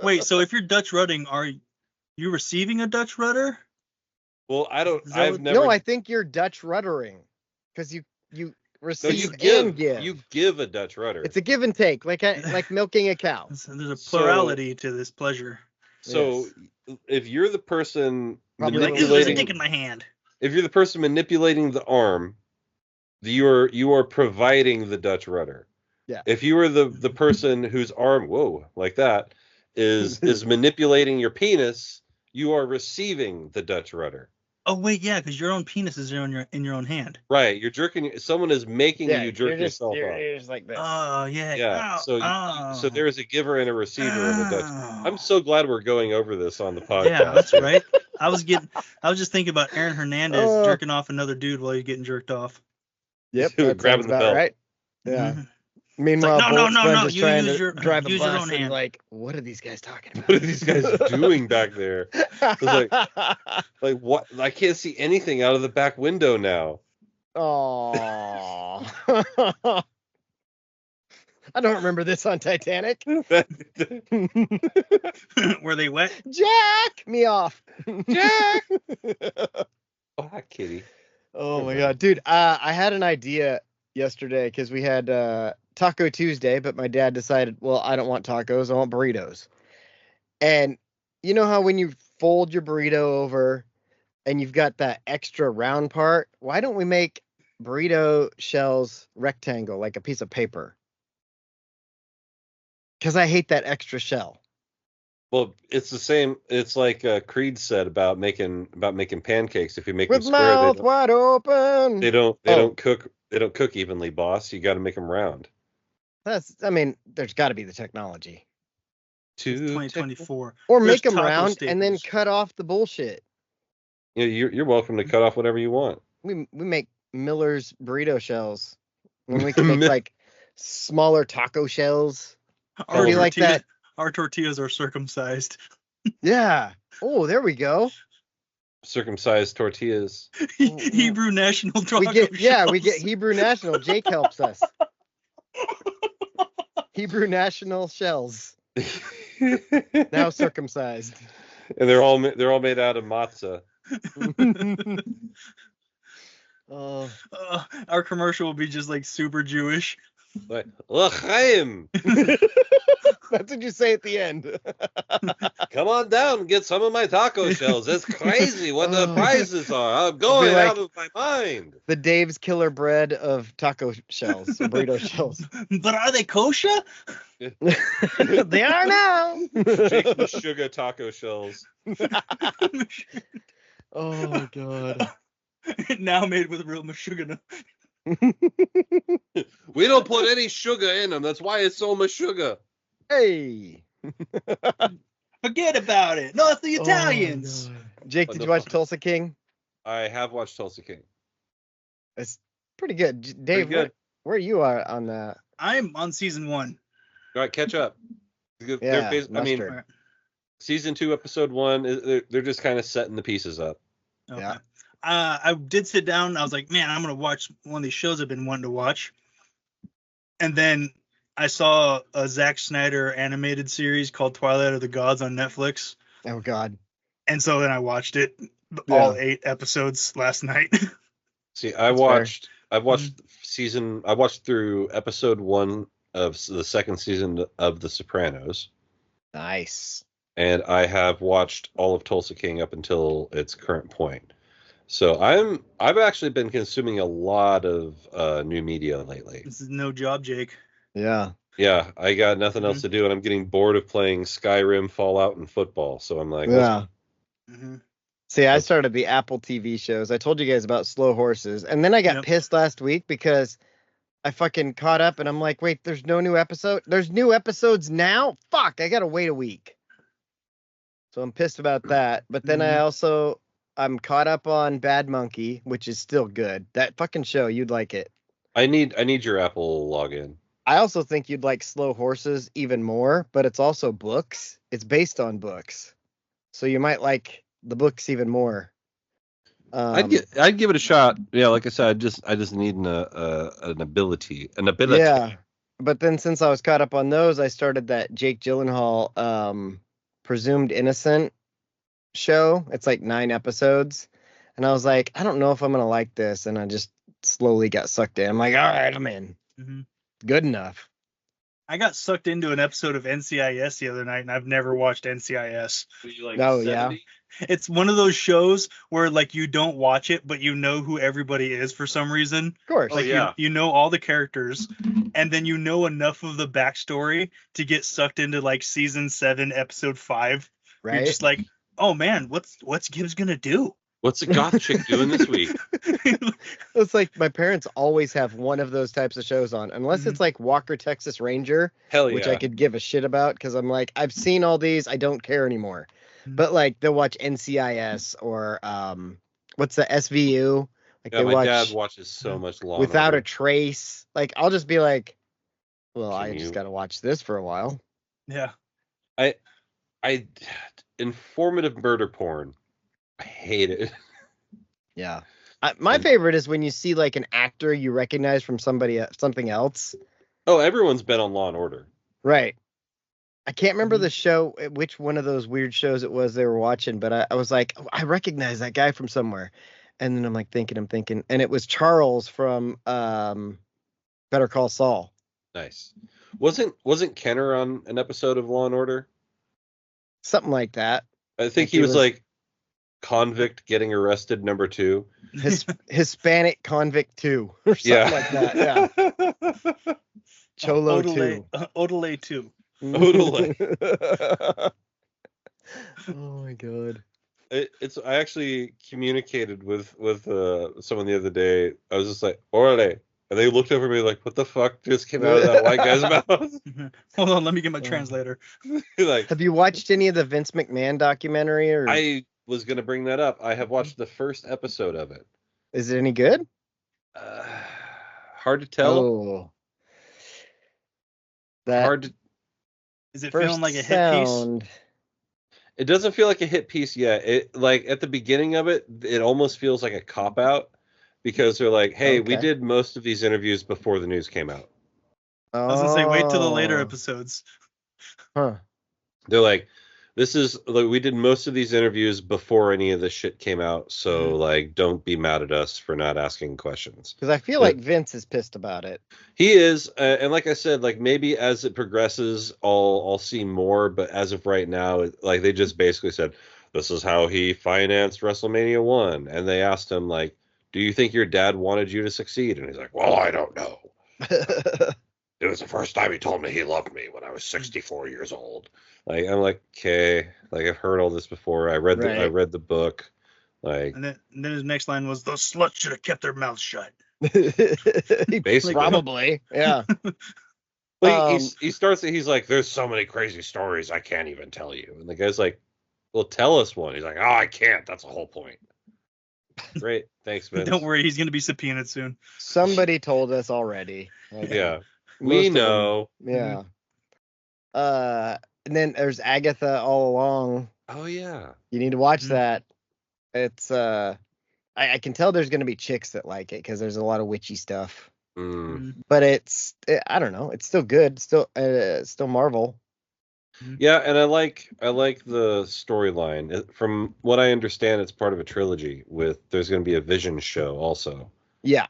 Wait, so if you're Dutch rudding, are you receiving a Dutch rudder?
Well, I don't.
Is that
I've
what-
never.
No, I think you're Dutch ruddering because you
No,
receive
you
and give.
You give a Dutch rudder.
It's a give and take, like milking a cow.
So there's a plurality to this pleasure.
So if you're the person
Probably
Like, there's a dick
manipulating,
in my hand.
if you're the person manipulating the arm, you are providing the Dutch rudder.
Yeah.
If you are the person whose arm, like that, is manipulating your penis, you are receiving the Dutch rudder.
Oh wait, yeah, because your own penis is in your own hand.
Right. You're jerking. Someone is making you jerk yourself off.
You're just like this.
Oh yeah.
Yeah.
Ow,
So there is a giver and a receiver of a Dutch.
ow.
I'm so glad we're going over this on the podcast.
Yeah, that's right. I was just thinking about Aaron Hernandez
Oh.
jerking off another dude while he's getting jerked off.
Yep,
Grabbing
that sounds
the
about
belt.
right. Yeah.
Mhm.
Meanwhile,
like, no,
Bolt's
no,
friend
no,
is
you
trying
use
to
your-
drive a
use your
bus
own
and
hand.
like, what are these guys talking about?
What are these guys doing back there? Like what? I can't see anything out of the back window now.
Oh. I don't remember this on Titanic.
Were they wet?
Jack me off.
Jack. Oh, hi, kitty.
Oh my god, dude! I had an idea yesterday because we had Taco Tuesday, but my dad decided, well, I don't want tacos, I want burritos. And you know how when you fold your burrito over and you've got that extra round part, why don't we make burrito shells rectangle like a piece of paper? Because I hate that extra shell.
Well, it's the same. It's like Creed said about making pancakes. If you make
With
them square,
mouth wide open.
they don't cook. They don't cook evenly, boss. You got to make them round.
I mean, there's got to be the technology.
It's 2024.
Or
There's
make them
taco
round and then
staples.
cut off the bullshit.
You're welcome to cut off whatever you want.
We make Miller's burrito shells. When we can make like smaller taco shells.
Our
How do you like
tortilla-
that?
Our tortillas are circumcised.
Yeah. Oh, there we go.
Circumcised tortillas.
Hebrew National Taco
We get
Shells.
we get Hebrew National. Jake helps us. Hebrew National shells. Now circumcised.
And they're all made out of matzah.
Oh.
Our commercial will be just like super Jewish.
Like l'chaim.
That's what you say at the end.
Come on down and get some of my taco shells. It's crazy what the
Oh.
prices are. I'm going
like-
out of my mind.
The Dave's Killer Bread of taco shells, or burrito shells.
But are they kosher?
They are now.
Jake sugar taco shells.
Oh god.
Now made with real mashugana.
We don't put any sugar in them. That's why it's so much sugar.
Hey.
Forget about it. No, it's the Italians.
Oh, God. Jake, did you watch Tulsa King?
I have watched Tulsa King.
It's pretty good. Dave,
Pretty good.
where you are on that?
I'm on season 1.
All right, catch up. They're
Yeah,
I mean,
mustard.
season 2, episode 1. They're just kind of setting the pieces up.
Okay.
Yeah.
I did sit down. I was like, man, I'm gonna watch one of these shows I've been wanting to watch. And then I saw a Zack Snyder animated series called Twilight of the Gods on Netflix,
Oh god.
and so then I watched it,
Yeah.
all 8 episodes last night.
See, I
That's
watched through episode 1 of the second season of The Sopranos.
Nice.
and I have watched all of Tulsa King up until its current point. So I've actually been consuming a lot of new media lately.
This is no job, Jake.
Yeah.
Yeah, I got nothing else to do, and I'm getting bored of playing Skyrim, Fallout, and football. So I'm like,
Yeah. See, I
Let's-
started the Apple TV shows. I told you guys about Slow Horses, and then I got pissed last week because I fucking caught up, and I'm like, wait, there's no new episode. There's new episodes now. Fuck, I gotta wait a week. So I'm pissed about that. But then I'm caught up on Bad Monkey, which is still good. That fucking show, you'd like it.
I need your Apple login.
I also think you'd like Slow Horses even more, but it's also books. It's based on books, so you might like the books even more.
I'd give it a shot. Yeah, like I said, I just need an ability.
Yeah, but then since I was caught up on those, I started that Jake Gyllenhaal Presumed Innocent show. It's like 9 episodes, and I was like, I don't know if I'm gonna like this, and I just slowly got sucked in. I'm like, all right, I'm in. Good enough.
I got sucked into an episode of NCIS the other night, and I've never watched NCIS.
Yeah.
It's one of those shows where like you don't watch it, but you know who everybody is for some reason.
Of course.
Like you know all the characters, and then you know enough of the backstory to get sucked into like season 7, episode 5.
Right.
You're just like, oh man, what's Gibbs gonna do?
What's the goth chick doing this week?
It's like my parents always have one of those types of shows on, unless it's like Walker, Texas Ranger,
Hell yeah.
which I could give a shit about because I'm like, I've seen all these, I don't care anymore. But like they'll watch NCIS or what's the SVU? Like
Yeah, my dad watches so much Law
Without
and
a
Order.
Trace. Like I'll just be like, well,
Can
I
you-
just gotta watch this for a while.
Yeah.
I informative murder porn. I hate it.
Yeah. My favorite is when you see like an actor you recognize from something else.
Oh, everyone's been on Law and Order.
Right. I can't remember the show, which one of those weird shows it was they were watching, but I was like, oh, I recognize that guy from somewhere. And then I'm like thinking, and it was Charles from Better Call Saul.
Nice. Wasn't Kenner on an episode of Law and Order?
Something like that.
I think he was like convict getting arrested number 2.
Hispanic convict 2 or something like that. Yeah. Cholo 2.
Odelay 2.
Totally.
Oh my god.
I actually communicated with someone the other day. I was just like, "Orale," and they looked over at me like, "What the fuck just came out of that white guy's mouth?"
Hold on, let me get my translator.
Like,
have you watched any of the Vince McMahon documentary? Or
I was gonna bring that up. I have watched the first episode of it.
is it any good?
Hard to tell.
Oh. That
Hard to.
Is it
first
feeling like a hit
sound.
It doesn't feel like a hit piece yet. It like at the beginning of it, it almost feels like a cop out because they're like, "Hey, we
Okay.
did most of these interviews before the news came out."
Oh.
I was gonna say, wait till the later episodes.
Huh.
They're like, "This is like we did most of these interviews before any of this shit came out, so like don't be mad at us for not asking questions."
Because I feel like Vince is pissed about it.
He is, and like I said, like maybe as it progresses, I'll see more. But as of right now, like they just basically said, "This is how he financed WrestleMania 1," and they asked him like, "Do you think your dad wanted you to succeed?" And he's like, "Well, I don't know. It was the first time he told me he loved me when I was 64 years old." Like I'm like, okay, like I've heard all this before. I read the book. Like,
And then his next line was, "Those sluts should have kept their mouths shut."
basically,
Probably. Yeah.
like, he starts it. He's like, "There's so many crazy stories I can't even tell you." And the guy's like, "Well, tell us one." He's like, "Oh, I can't. That's the whole point." Great, thanks, Vince.
Don't worry, he's gonna be subpoenaed soon.
Somebody told us already. Like,
Yeah,
most
we
of them-
know.
Yeah. And then there's Agatha All Along.
Oh yeah.
You need to watch that. It's I can tell there's going to be chicks that like it because there's a lot of witchy stuff. But I don't know. It's still good. Still Marvel.
Yeah, and I like the storyline. From what I understand, it's part of a trilogy with there's going to be a Vision show also.
Yeah.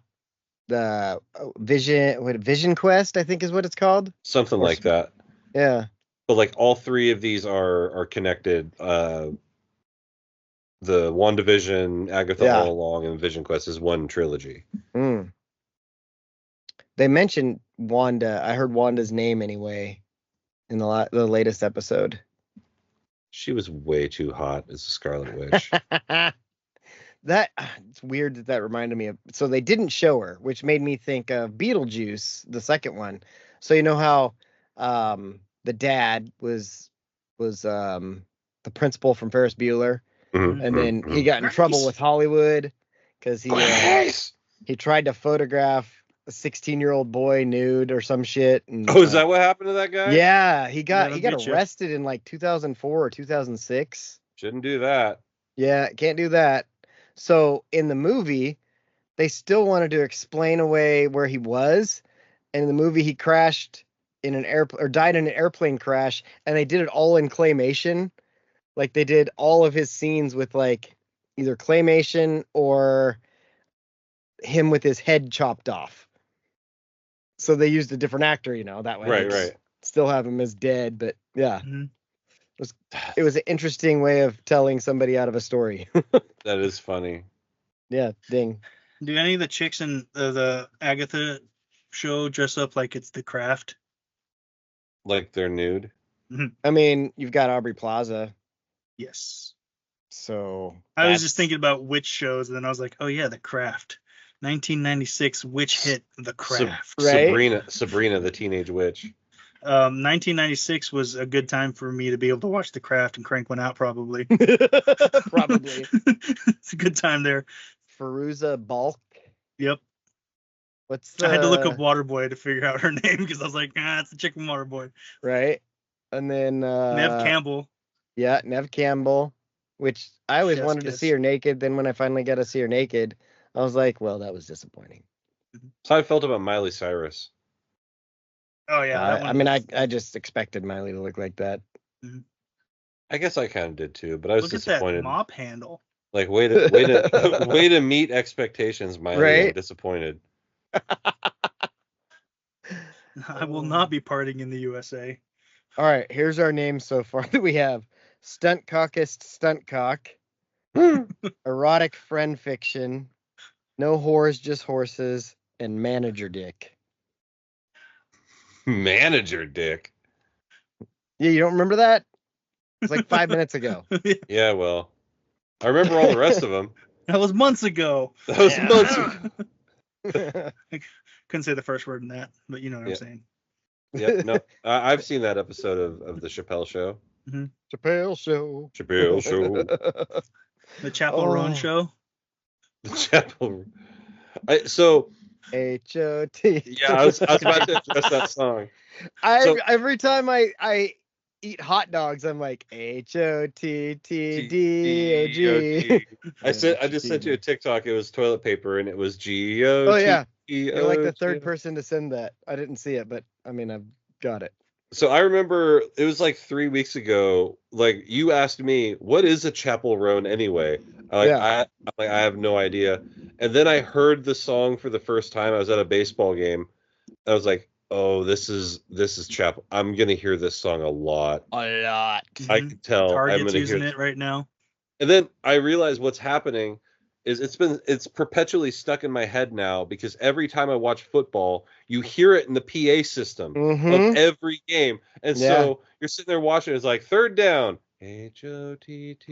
The Vision Quest, I think is what it's called.
Something like that.
Yeah.
but like all three of these are connected. The WandaVision, Agatha All Along, and Vision Quest is one trilogy.
Mm. They mentioned Wanda. I heard Wanda's name anyway in the latest episode.
She was way too hot as a Scarlet Witch.
It's weird that reminded me of. So they didn't show her, which made me think of Beetlejuice, the second one. So you know how the dad was the principal from Ferris Bueller, and then he got in trouble with Hollywood because he tried to photograph a 16-year-old boy nude or some shit. And,
is that what happened to that guy?
Yeah, he got arrested in like 2004 or 2006.
Shouldn't do that.
Yeah, can't do that. So in the movie, they still wanted to explain away where he was. And in the movie, he crashed in an airplane or died in an airplane crash. And they did it all in claymation. Like they did all of his scenes with like either claymation or him with his head chopped off. So they used a different actor, that way.
Right.
Still have him as dead, but yeah.
Mm-hmm.
It was an interesting way of telling somebody out of a story.
That is funny.
Yeah, ding.
Do any of the chicks in the Agatha show dress up like it's The Craft?
Like they're nude?
I mean, you've got Aubrey Plaza.
Yes.
So
I was just thinking about witch shows, and then I was like, oh yeah, The Craft. 1996 witch hit The Craft.
Right?
Sabrina the Teenage Witch.
1996 was a good time for me to be able to watch The Craft and crank one out, probably.
Probably.
It's a good time there.
Feruza Balk.
Yep. I had to look up Waterboy to figure out her name because I was like, it's the chick from Waterboy.
Right. And then
Nev Campbell.
Yeah, Nev Campbell, which I always wanted to see her naked. Then when I finally got to see her naked, I was like, well, that was disappointing.
That's how I felt about Miley Cyrus.
Oh yeah.
I just expected Miley to look like that.
Mm-hmm.
I guess I kind of did too, but I was disappointed.
Look at that mop handle.
Like way to meet expectations, Miley. Right? I'm disappointed.
I will not be partying in the USA.
All right, here's our names so far that we have: Stunt Cockist, Stunt Cock, Erotic Friend Fiction, No Whores, Just Horses, and Manager Dick.
Manager Dick.
Yeah, you don't remember that? It's like 5 minutes ago.
Yeah, well, I remember all the rest of them.
That was months ago.
Months ago.
I couldn't say the first word in that, but you know what I'm saying.
Yeah, no, I've seen that episode of the Chappelle Show.
Mm-hmm.
Chappelle Show.
The Chapel Roan Show.
The Chapel. So.
HOT.
Yeah, I was about to address that song.
Every time I eat hot dogs, I'm like HOTTDAG.
I just sent you a TikTok. It was toilet paper, and it was GOT.
Oh yeah, you're like the third person to send that. I didn't see it, but I mean I've got it.
So I remember it was like 3 weeks ago. Like you asked me, what is a Chapel Roan anyway? I have no idea. And then I heard the song for the first time. I was at a baseball game. I was like, oh, this is Chapel. I'm gonna hear this song a lot. I can tell.
Target's using it right now.
And then I realized what's happening is it's perpetually stuck in my head now because every time I watch football, you hear it in the PA system of every game. And so you're sitting there watching, it's like third down. HOTT.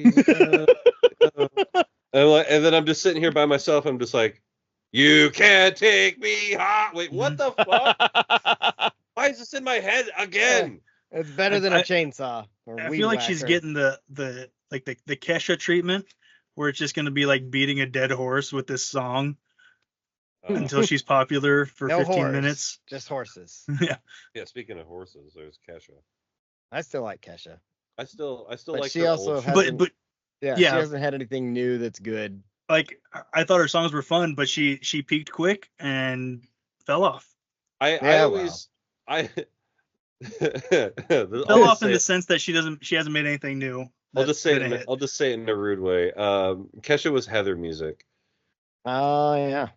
And then I'm just sitting here by myself. I'm just like, you can't take me hot. Wait, what the fuck? Why is this in my head again?
It's better than a chainsaw.
I feel like she's getting the Kesha treatment, where it's just going to be like beating a dead horse with this song until she's popular for 15 minutes.
Just horses.
Yeah.
Yeah. Speaking of horses, there's Kesha.
I still like Kesha.
I still
but
like.
She also hasn't, but she hasn't had anything new that's good.
Like I thought her songs were fun, but she peaked quick and fell off.
I always
fell off in the sense that she hasn't made anything new.
I'll just say it in a rude way. Kesha was Heather music.
Oh yeah.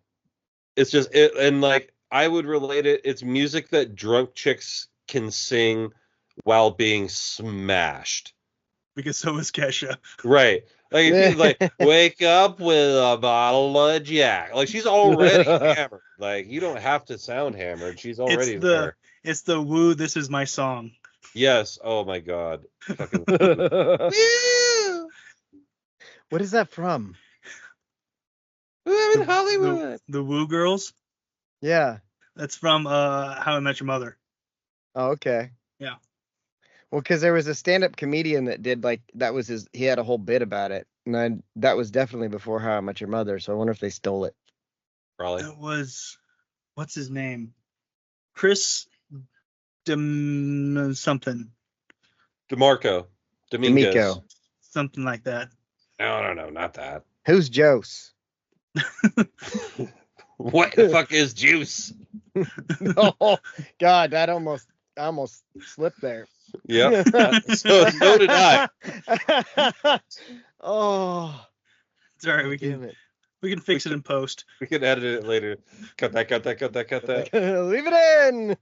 It's just it, and like I would relate it. It's music that drunk chicks can sing while being smashed.
Because so is Kesha.
Right. Like if he's like, wake up with a bottle of Jack. Like she's already hammered. Like you don't have to sound hammered. She's already there.
It's the woo, this is my song.
Yes. Oh my God. Fucking
What is that from?
I'm in Hollywood.
The Woo Girls.
Yeah.
That's from How I Met Your Mother.
Oh, okay.
Yeah.
Well, because there was a stand-up comedian that did that was he had a whole bit about it, and that was definitely before How I Met Your Mother. So I wonder if they stole it.
Probably.
It was, what's his name? Chris something.
DeMarco. Dominguez.
D'Amico.
Something like that.
No, not that.
Who's Jose?
What the fuck is juice?
Oh God, that almost slipped there.
Yep. So did I.
Oh,
sorry, we can fix it in post.
We can edit it later. Cut that.
Leave it in.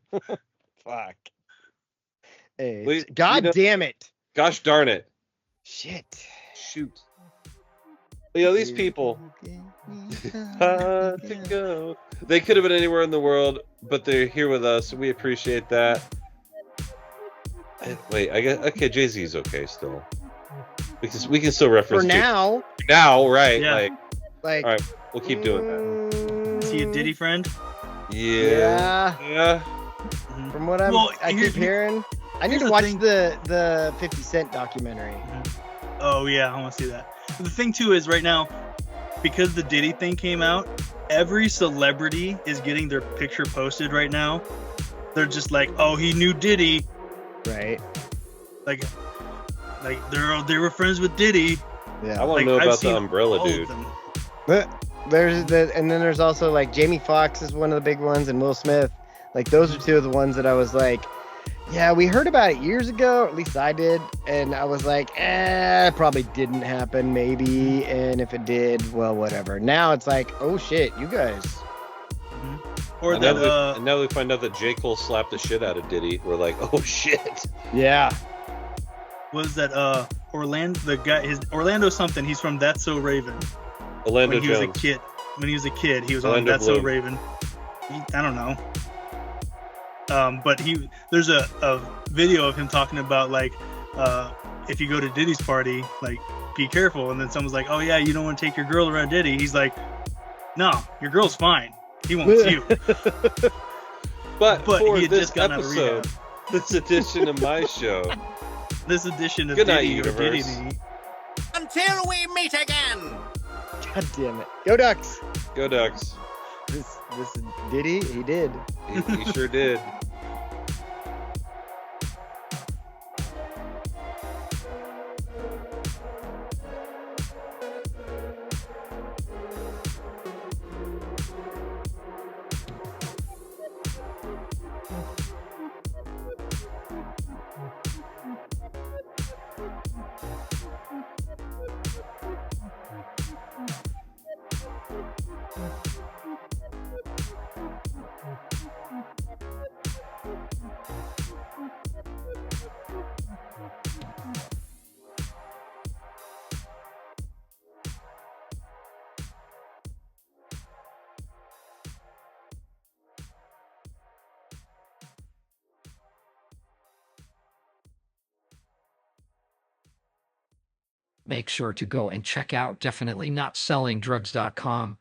Fuck. Hey, God damn it.
Gosh darn it.
Shit.
Shoot. These people. HOTTOGO. They could have been anywhere in the world, but they're here with us. We appreciate that. Wait, I guess okay. Jay-Z's okay still. We can still reference
for now.
Now, right?
Yeah.
Like. All right, we'll keep doing that.
Is he a Diddy friend?
Yeah.
From what I keep hearing, I need to watch the 50 Cent documentary.
Oh yeah, I want to see that. But the thing too is right now, because the Diddy thing came out, every celebrity is getting their picture posted right now. They're just like, oh, he knew Diddy.
Right.
Like they were friends with Diddy.
Yeah.
I want to know about the umbrella dude.
And then there's also like Jamie Foxx is one of the big ones, and Will Smith. Like those are two of the ones that I was like, yeah, we heard about it years ago, or at least I did, and I was like, it probably didn't happen, maybe, and if it did, well, whatever. Now it's like, oh shit, you guys.
Or
and now we find out that J. Cole slapped the shit out of Diddy. We're like, oh shit.
Yeah.
Was that Orlando something? He's from That's So Raven.
Orlando Jones.
When he was a kid, he was
Orlando
on That's So Raven. I don't know. But there's a video of him talking about like, if you go to Diddy's party, like be careful. And then someone's like, oh yeah, you don't want to take your girl around Diddy. He's like, no, your girl's fine. He wants you.
but for
he had
this
just gotten out of
episode,
rehab.
this edition of my show,
this edition of
Good
Diddy
night,
or Diddy.
universe.
Until we meet again.
God damn it. Go Ducks.
Go Ducks.
This Diddy, he did.
He sure did.
Make sure to go and check out definitelynotsellingdrugs.com.